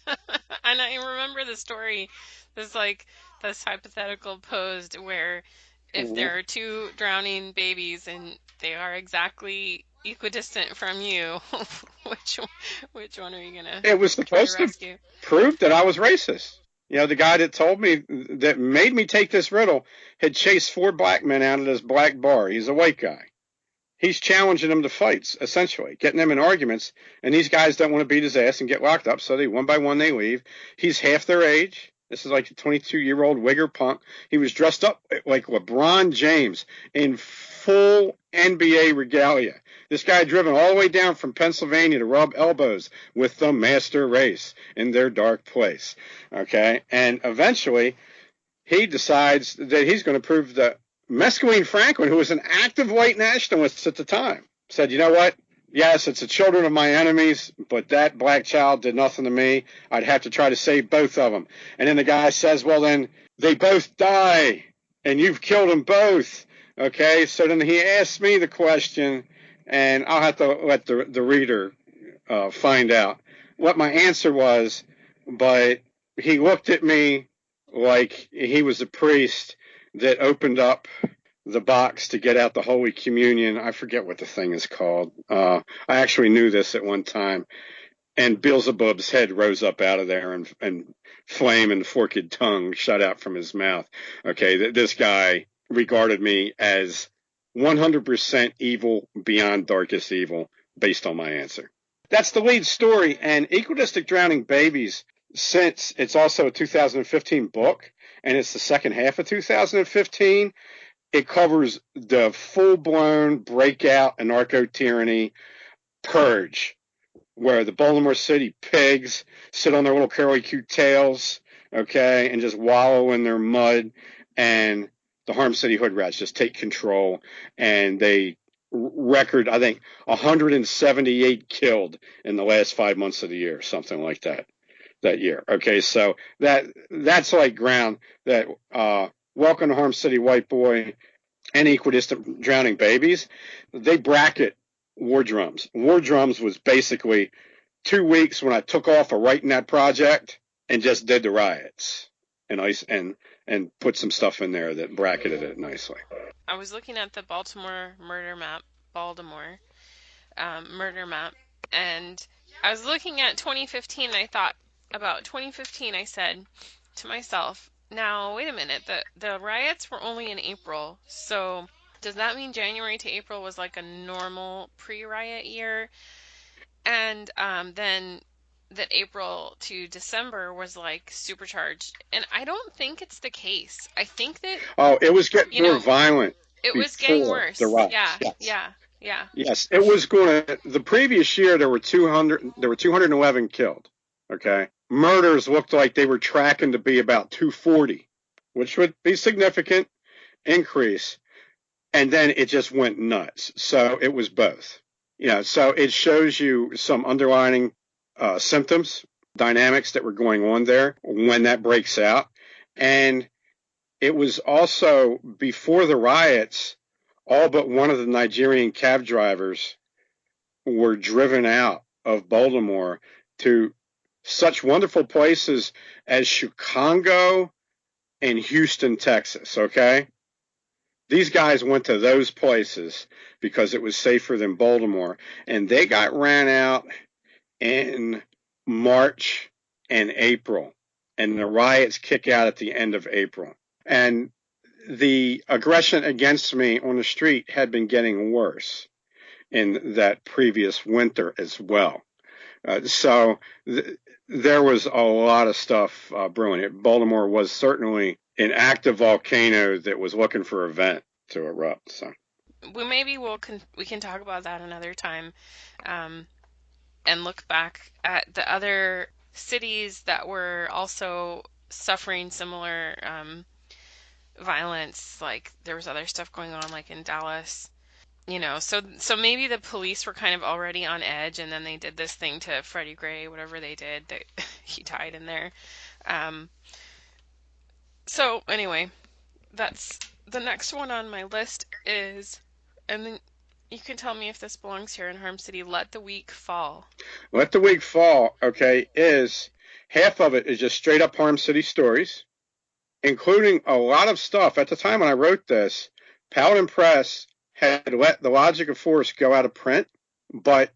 And I remember the story, this hypothetical posed where if there are 2 drowning babies and they are exactly equidistant from you, which one are you gonna? It was supposed to prove that I was racist. The guy that told me, that made me take this riddle, had chased 4 black men out of this black bar. He's a white guy. He's challenging them to fights, essentially, getting them in arguments, and these guys don't want to beat his ass and get locked up, so one by one they leave. He's half their age. This is like a 22-year-old wigger punk. He was dressed up like LeBron James in full NBA regalia. This guy had driven all the way down from Pennsylvania to rub elbows with the master race in their dark place. Okay? And eventually, he decides that he's going to prove that Mescaline Franklin, who was an active white nationalist at the time, said, you know what? Yes, it's the children of my enemies, but that black child did nothing to me. I'd have to try to save both of them. And then the guy says, well, then they both die, and you've killed them both. Okay, so then he asked me the question, and I'll have to let the reader find out what my answer was, but he looked at me like he was a priest that opened up the box to get out the Holy Communion. I forget what the thing is called. I actually knew this at one time. And Beelzebub's head rose up out of there, and flame and forked tongue shot out from his mouth. Okay, this guy regarded me as 100% evil beyond darkest evil based on my answer. That's the lead story. And Equidistant Drowning Babies, since it's also a 2015 book, and it's the second half of 2015, it covers the full-blown breakout and narco tyranny purge, where the Baltimore City pigs sit on their little curly cute tails, okay, and just wallow in their mud, and the Harm City Hoodrats just take control, and they record, I think, 178 killed in the last 5 months of the year, something like that year. Okay, so that's like ground that Welcome to Harm City, White Boy, and Equidistant Drowning Babies, they bracket War Drums. War Drums was basically 2 weeks when I took off of writing that project and just did the riots and and put some stuff in there that bracketed it nicely. I was looking at the Baltimore murder map, and I was looking at 2015. And I thought about 2015. I said to myself, now wait a minute. The riots were only in April, so does that mean January to April was like a normal pre-riot year? And then that April to December was like supercharged. And I don't think it's the case. I think that, Oh, it was getting you more know, violent it was getting before the worse. Yeah, riots. Yes. yeah, yeah. Yes, it was going to. The previous year, there were 211 killed. Okay. Murders looked like they were tracking to be about 240, which would be significant increase. And then it just went nuts. So it was both. Yeah. So it shows you some underlying symptoms, dynamics that were going on there when that breaks out. And it was also before the riots, all but one of the Nigerian cab drivers were driven out of Baltimore to such wonderful places as Chicago and Houston, Texas. Okay. These guys went to those places because it was safer than Baltimore, and they got ran out in March and April, and the riots kick out at the end of April. And the aggression against me on the street had been getting worse in that previous winter as well. There was a lot of stuff brewing. Baltimore was certainly an active volcano that was looking for a vent to erupt. So We can talk about that another time, and look back at the other cities that were also suffering similar violence. Like there was other stuff going on, like in Dallas. So maybe the police were kind of already on edge, and then they did this thing to Freddie Gray, whatever they did, that he died in there. Um, so anyway, that's the next one on my list is, and then you can tell me if this belongs here in Harm City. Let the Weak Fall. Let the Weak Fall, okay, is half of it is just straight up Harm City stories, including a lot of stuff. At the time when I wrote this, Paladin Press had let The Logic of Force go out of print, but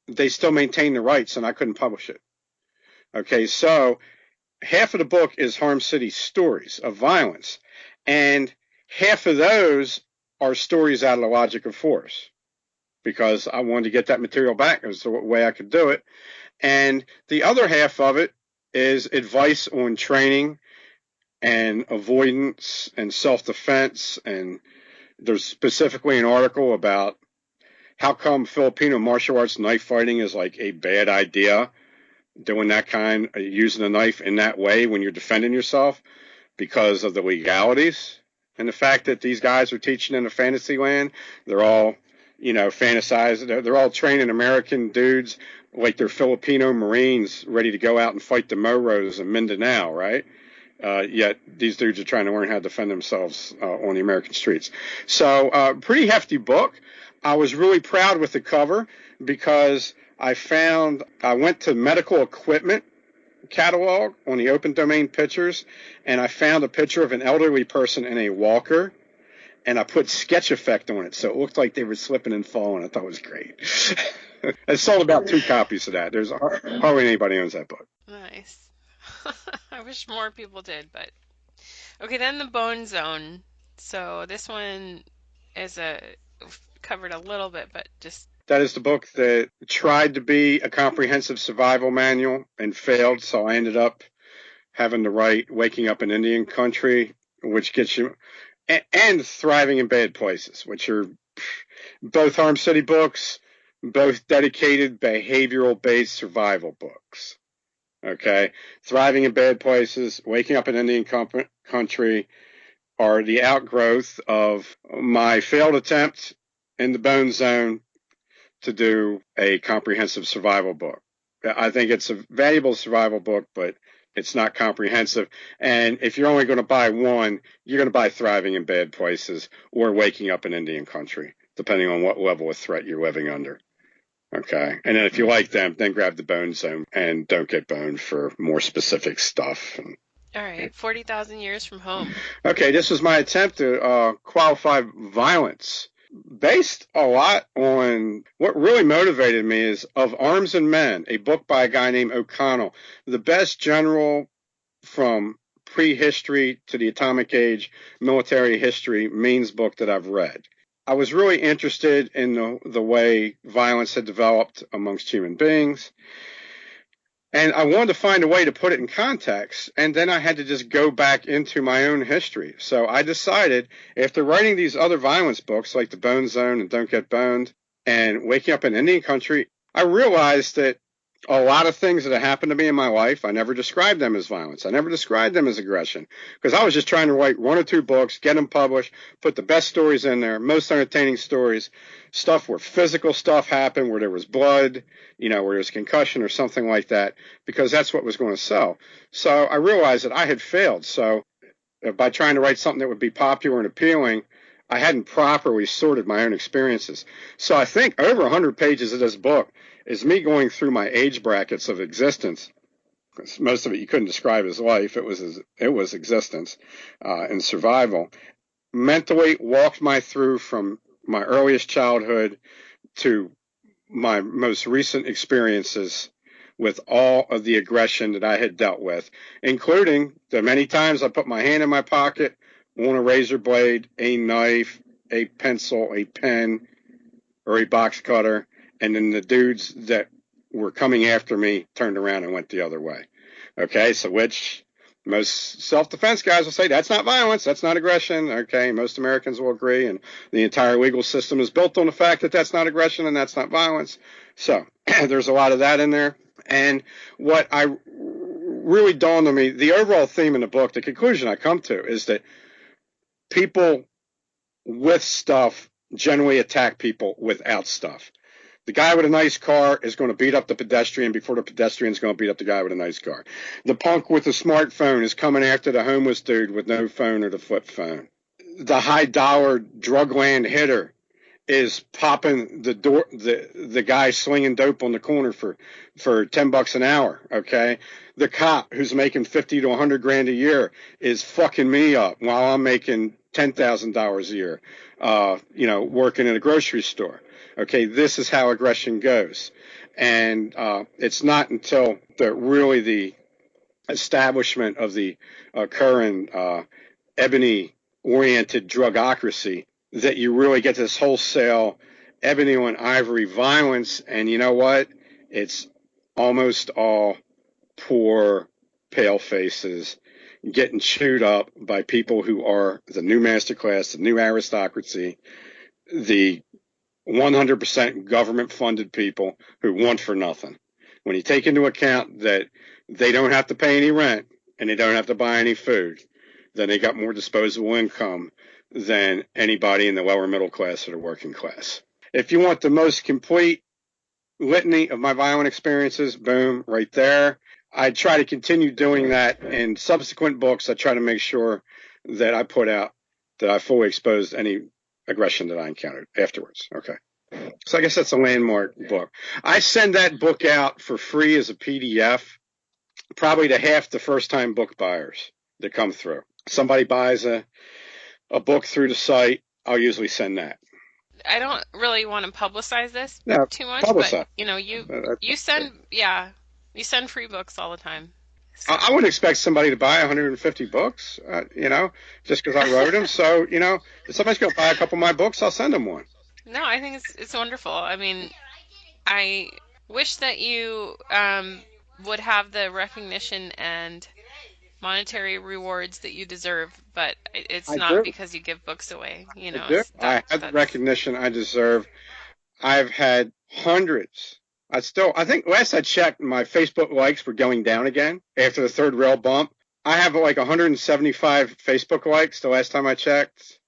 they still maintained the rights and I couldn't publish it. Okay, so half of the book is Harm City stories of violence, and half of those are stories out of The Logic of Force because I wanted to get that material back. It was the way I could do it. And the other half of it is advice on training and avoidance and self-defense. And there's specifically an article about how come Filipino martial arts knife fighting is like a bad idea, doing that kind, using a knife in that way when you're defending yourself because of the legalities and the fact that these guys are teaching in a fantasy land. They're all, fantasized. They're all training American dudes like they're Filipino Marines ready to go out and fight the Moros in Mindanao, right? Yet these dudes are trying to learn how to defend themselves on the American streets. So pretty hefty book. I was really proud with the cover because I went to medical equipment catalog on the open domain pictures, and I found a picture of an elderly person in a walker, and I put sketch effect on it, so it looked like they were slipping and falling. I thought it was great. I sold about 2 copies of that. There's hardly anybody owns that book. Nice. I wish more people did, but okay. Then the Bone Zone. So this one is covered a little bit, but just that is the book that tried to be a comprehensive survival manual and failed. So I ended up having to write Waking Up in Indian Country, which gets you, and Thriving in Bad Places, which are both Harm City books, both dedicated behavioral-based survival books. Okay, Thriving in Bad Places, Waking Up in Indian Country are the outgrowth of my failed attempt in the Bone Zone to do a comprehensive survival book. I think it's a valuable survival book, but it's not comprehensive. And if you're only going to buy one, you're going to buy Thriving in Bad Places or Waking Up in Indian Country, depending on what level of threat you're living under. Okay. And then if you like them, then grab the Bone Zone and don't get boned for more specific stuff. All right, 40,000 years from home. Okay, this was my attempt to qualify violence. Based a lot on what really motivated me is Of Arms and Men, a book by a guy named O'Connell, the best general from prehistory to the atomic age military history means book that I've read. I was really interested in the way violence had developed amongst human beings. And I wanted to find a way to put it in context. And then I had to just go back into my own history. So I decided, after writing these other violence books like The Bone Zone and Don't Get Boned and Waking Up in Indian Country, I realized that a lot of things that have happened to me in my life, I never described them as violence. I never described them as aggression, because I was just trying to write one or two books, get them published, put the best stories in there, most entertaining stories, stuff where physical stuff happened, where there was blood, where there was concussion or something like that, because that's what was going to sell. So I realized that I had failed. So by trying to write something that would be popular and appealing, I hadn't properly sorted my own experiences. So I think over 100 pages of this book is me going through my age brackets of existence. Most of it you couldn't describe as life. It was existence and survival. Mentally walked my through from my earliest childhood to my most recent experiences with all of the aggression that I had dealt with, including the many times I put my hand in my pocket on a razor blade, a knife, a pencil, a pen, or a box cutter, and then the dudes that were coming after me turned around and went the other way. Okay, so which most self-defense guys will say, that's not violence, that's not aggression. Okay, most Americans will agree, and the entire legal system is built on the fact that that's not aggression and that's not violence. So there's a lot of that in there. And what I really dawned on me, the overall theme in the book, the conclusion I come to, is that people with stuff generally attack people without stuff. The guy with a nice car is going to beat up the pedestrian before the pedestrian is going to beat up the guy with a nice car. The punk with the smartphone is coming after the homeless dude with no phone or the flip phone. The high dollar drug land hitter is popping the guy slinging dope on the corner for $10 an hour. Okay, the cop who's making 50 to 100 grand a year is fucking me up while I'm making $10,000 a year, working in a grocery store. Okay, this is how aggression goes. And it's not until the establishment of the current ebony-oriented drugocracy that you really get this wholesale ebony on ivory violence. And you know what? It's almost all poor palefaces getting chewed up by people who are the new master class, the new aristocracy, the 100% government-funded people who want for nothing. When you take into account that they don't have to pay any rent and they don't have to buy any food, then they got more disposable income than anybody in the lower middle class or the working class. If you want the most complete litany of my violent experiences, boom, right there. I try to continue doing that in subsequent books. I try to make sure that I put out that I fully exposed any aggression that I encountered afterwards. Okay. So I guess that's a landmark book. I send that book out for free as a PDF, probably to half the first-time book buyers that come through. Somebody buys a book through the site, I'll usually send that. I don't really want to publicize this too much, but Publicize. you send free books all the time. So. I wouldn't expect somebody to buy 150 books, just because I wrote them. So, if somebody's going to buy a couple of my books, I'll send them one. No, I think it's wonderful. I mean, I wish that you would have the recognition and monetary rewards that you deserve, but it's not because you give books away. I have the recognition I deserve. I've had hundreds. I think last I checked, my Facebook likes were going down again after the third rail bump. I have like 175 Facebook likes the last time I checked,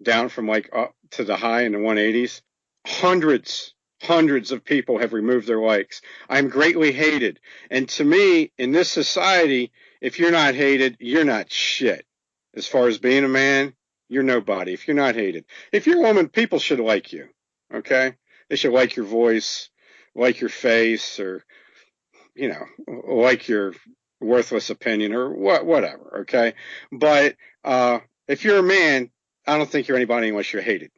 down from like up to the high in the 180s. Hundreds of people have removed their likes. I'm greatly hated. And to me, in this society, if you're not hated, you're not shit. As far as being a man, you're nobody if you're not hated. If you're a woman, people should like you. Okay? They should like your voice, like your face, or, like your worthless opinion or whatever. Okay. But, if you're a man, I don't think you're anybody unless you're hated.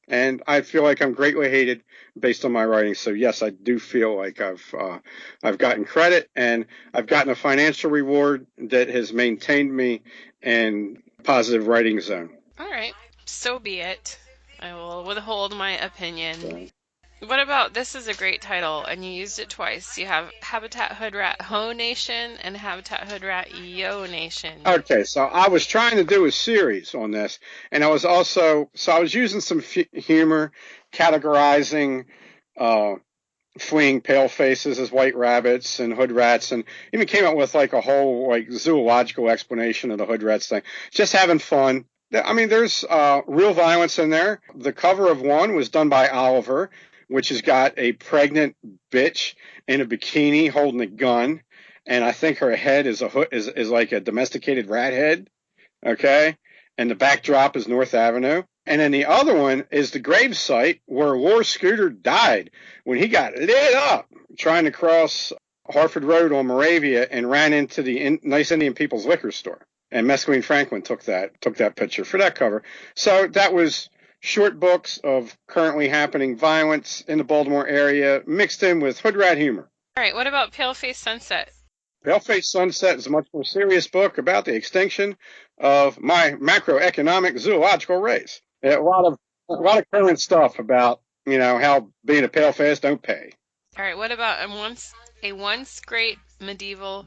And I feel like I'm greatly hated based on my writing. So yes, I do feel like I've gotten credit and I've gotten a financial reward that has maintained me in positive writing zone. All right, so be it. I will withhold my opinion. So, What about this is a great title, and you used it twice. You have Habitat Hoodrat Ho Nation and Habitat Hoodrat Yo Nation. okay, so I was trying to do a series on this, and I was using some humor, categorizing fleeing pale faces as white rabbits and hood rats, and even came up with like a whole like zoological explanation of the hood rats thing. Just having fun. I mean, there's real violence in there. The cover of one was done by Oliver, which has got a pregnant bitch in a bikini holding a gun, and I think her head is is like a domesticated rat head. Okay, and the backdrop is North Avenue. And then the other one is the grave site where Lord Scooter died when he got lit up trying to cross Harford Road on Moravia and ran into the nice Indian People's liquor store. And Mescaline Franklin took that picture for that cover. So that was short books of currently happening violence in the Baltimore area mixed in with hood rat humor. All right, what about Paleface Sunset? Paleface Sunset is a much more serious book about the extinction of my macroeconomic zoological race. A lot of current stuff about how being a paleface don't pay. All right, what about a once great medieval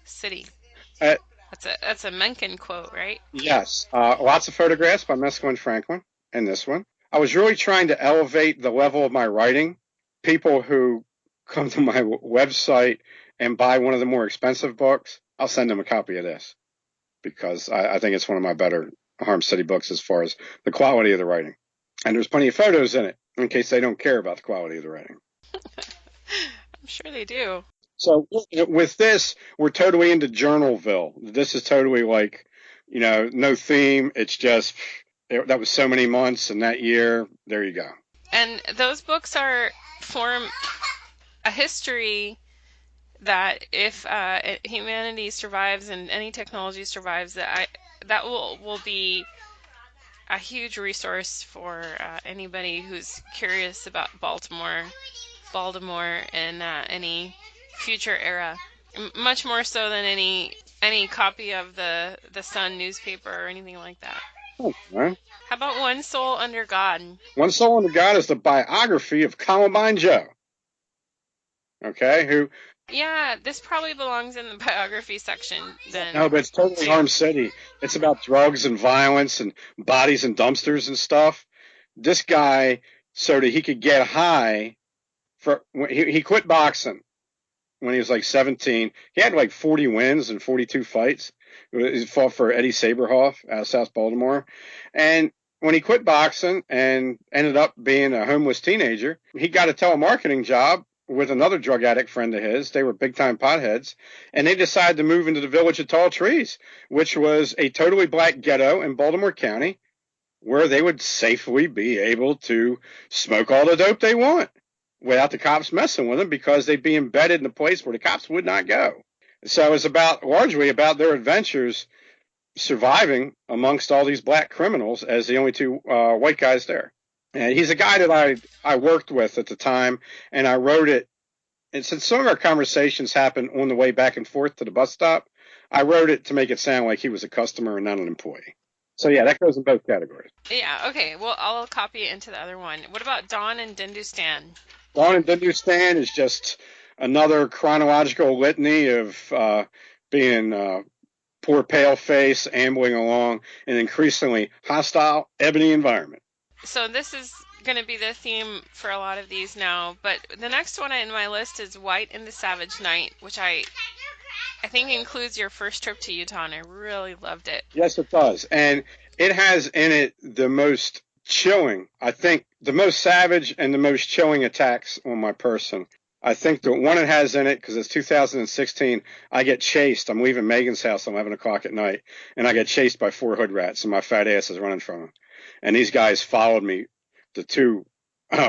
city? Uh, That's a Mencken quote, right? yes, lots of photographs by Mescaline Franklin in this one. I was really trying to elevate the level of my writing. People who come to my website and buy one of the more expensive books, I'll send them a copy of this because I think it's one of my better Harm City books as far as the quality of the writing. And there's plenty of photos in it in case they don't care about the quality of the writing. I'm sure they do. So with this, we're totally into Journalville. This is totally like, no theme. It's just, that was so many months and that year, there you go. And those books form a history that if humanity survives and any technology survives, that will be a huge resource for anybody who's curious about Baltimore, and any future era. Much more so than any copy of the Sun newspaper or anything like that. Okay. How about One Soul Under God? One Soul Under God is the biography of Columbine Joe. Okay, who? Yeah, this probably belongs in the biography section then. No, but it's totally Harm City. It's about drugs and violence and bodies and dumpsters and stuff. This guy, so that he could get high, he quit boxing when he was like 17. He had like 40 wins and 42 fights. He fought for Eddie Saberhoff out of South Baltimore. And when he quit boxing and ended up being a homeless teenager, he got a telemarketing job with another drug addict friend of his. They were big time potheads, and they decided to move into the Village of Tall Trees, which was a totally black ghetto in Baltimore County where they would safely be able to smoke all the dope they want without the cops messing with them because they'd be embedded in a place where the cops would not go. So it was largely about their adventures surviving amongst all these black criminals as the only two white guys there. And he's a guy that I worked with at the time, and I wrote it. And since some of our conversations happened on the way back and forth to the bus stop, I wrote it to make it sound like he was a customer and not an employee. So yeah, that goes in both categories. Yeah, okay. Well, I'll copy it into the other one. What about Dawn and Dindustan? Dawn and Dindustan is just another chronological litany of being poor pale face, ambling along an increasingly hostile ebony environment. So this is going to be the theme for a lot of these now, but the next one in my list is White in the Savage Night, which I think includes your first trip to Utah, and I really loved it. Yes, it does. And it has in it the most chilling, I think, the most savage and the most chilling attacks on my person. I think the one it has in it, because it's 2016, I get chased. I'm leaving Megan's house at 11 o'clock at night, and I get chased by 4 hood rats, and my fat ass is running from them. And these guys followed me. The 2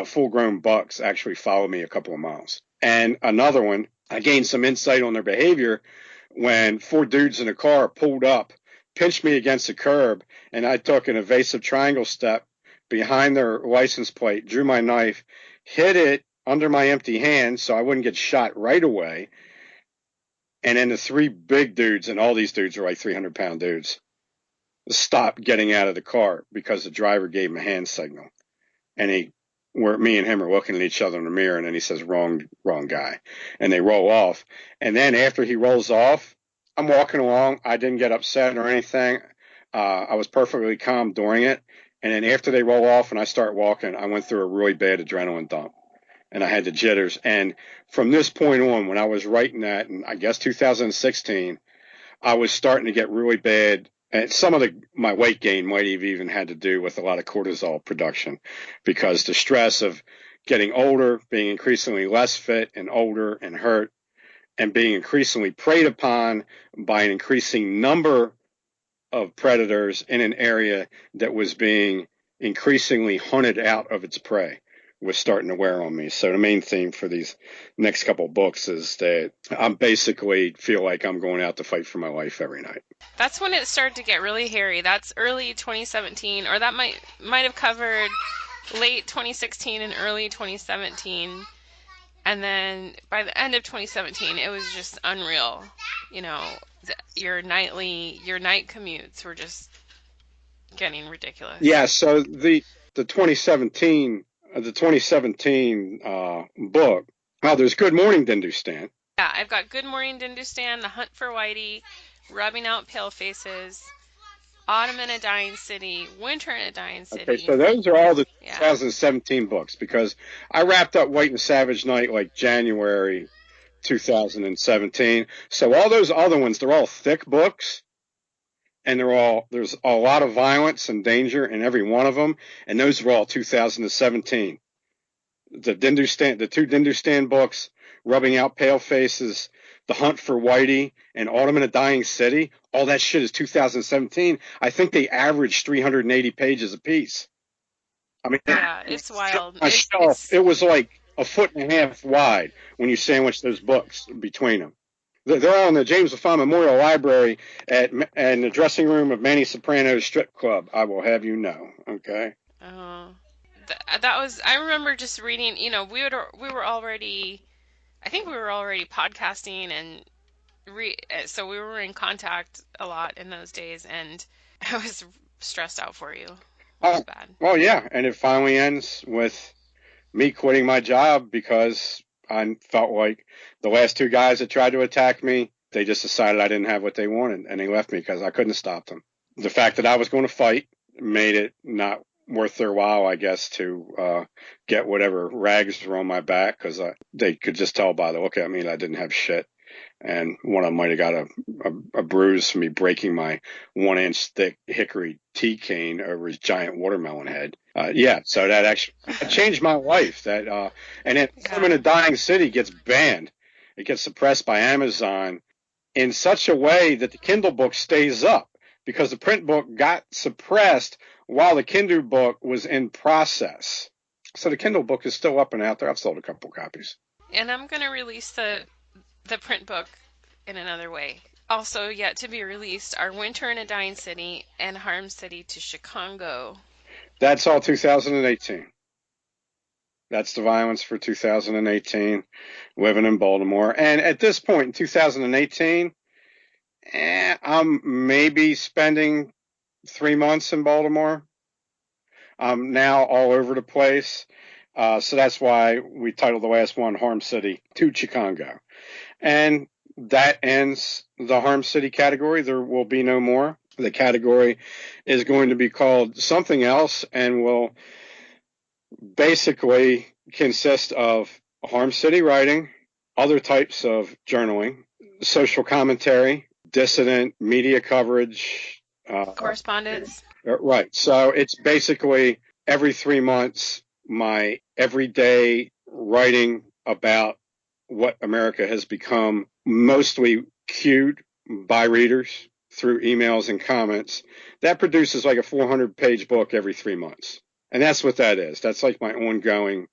full-grown bucks actually followed me a couple of miles. And another one, I gained some insight on their behavior when 4 dudes in a car pulled up, pinched me against the curb, and I took an evasive triangle step behind their license plate, drew my knife, hid it under my empty hand so I wouldn't get shot right away. And then the 3 big dudes, and all these dudes are like 300-pound dudes, stopped getting out of the car because the driver gave him a hand signal. And me and him are looking at each other in the mirror, and then he says, wrong guy. And they roll off. And then after he rolls off, I'm walking along. I didn't get upset or anything. I was perfectly calm during it. And then after they roll off and I start walking, I went through a really bad adrenaline dump. And I had the jitters. And from this point on, when I was writing that in, I guess, 2016, I was starting to get really bad. And some of my weight gain might have even had to do with a lot of cortisol production, because the stress of getting older, being increasingly less fit and older and hurt, and being increasingly preyed upon by an increasing number of predators in an area that was being increasingly hunted out of its prey was starting to wear on me. So the main theme for these next couple of books is that I basically feel like I'm going out to fight for my life every night. That's when it started to get really hairy. That's early 2017, or that might have covered late 2016 and early 2017. And then by the end of 2017, it was just unreal. You know, your night commutes were just getting ridiculous. Yeah, so the 2017 book. Oh, there's Good Morning Dindustan. Yeah, I've got Good Morning Dindustan, The Hunt for Whitey, Rubbing Out Palefaces, Autumn in a Dying City, Winter in a Dying City. Okay, so those are all the 2017 books, because I wrapped up White and Savage Night like January 2017. So all those other ones, they're all thick books, and there's a lot of violence and danger in every one of them, and those are all 2017. The 2 Dindustan books, Rubbing Out Palefaces, The Hunt for Whitey, and Autumn in a Dying City, all that shit is 2017. I think they averaged 380 pages apiece. I mean, yeah, it's wild. It was like a foot and a half wide when you sandwich those books between them. They're all in the James LaFawn Memorial Library and the dressing room of Manny Soprano's strip club. I will have you know. Okay. Oh, that was. I remember just reading. You know, we were already. I think we were already podcasting, and so we were in contact a lot in those days, and I was stressed out for you. It was bad. Well, yeah, and it finally ends with me quitting my job because I felt like the last 2 guys that tried to attack me, they just decided I didn't have what they wanted, and they left me because I couldn't stop them. The fact that I was going to fight made it not worth their while, I guess, to get whatever rags were on my back, because they could just tell by the look at me that I didn't have shit. And one of them might have got a bruise from me breaking my 1-inch thick hickory tea cane over his giant watermelon head. So that actually changed my life. And then Autumn in a Dying City gets banned. It gets suppressed by Amazon in such a way that the Kindle book stays up, because the print book got suppressed while the Kindle book was in process. So the Kindle book is still up and out there. I've sold a couple copies. And I'm going to release the print book in another way. Also yet to be released are Winter in a Dying City and Harm City to Chicago. That's all 2018. That's the violence for 2018, living in Baltimore. And at this point in 2018, I'm maybe spending 3 months in Baltimore. I'm now all over the place. So that's why we titled the last one Harm City to Chicago. And that ends the Harm City category. There will be no more. The category is going to be called something else and will basically consist of Harm City writing, other types of journaling, social commentary, dissident media coverage. Correspondence. Right. So it's basically every 3 months, my everyday writing about what America has become, mostly cued by readers through emails and comments. That produces like a 400-page book every 3 months. And that's what that is. That's like my ongoing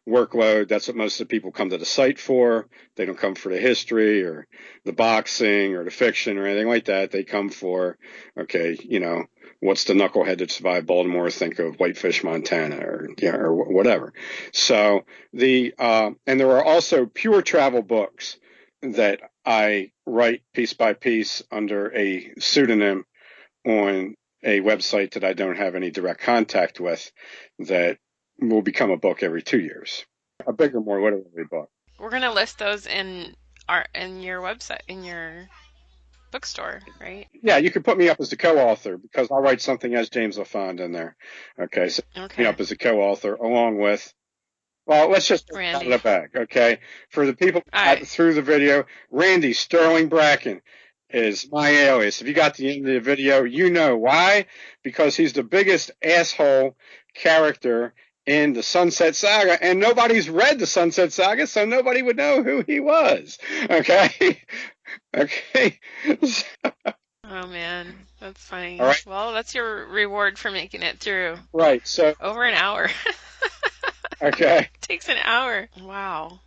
workload. That's what most of the people come to the site for. They don't come for the history or the boxing or the fiction or anything like that. They come for, okay, what's the knucklehead that survived Baltimore? Think of Whitefish, Montana, or whatever. So and there are also pure travel books that I write piece by piece under a pseudonym on a website that I don't have any direct contact with that will become a book every 2 years. A bigger, more literary book. We're gonna list those in your website, in your bookstore, right? Yeah, you could put me up as the co-author because I'll write something as James LaFond in there. Okay, so put me Okay. up as a co-author along with, well, let's just out of Randy. the bag, okay? For the people All right. through the video, Randy Sterling Bracken is my alias. If you got the end of the video, you know why. Because he's the biggest asshole character in the Sunset Saga, and nobody's read the Sunset Saga, so nobody would know who he was. Okay? Okay? Oh man, that's All funny. right? Well, that's your reward for making it through Right, so, over an hour. okay. Takes an hour. Wow.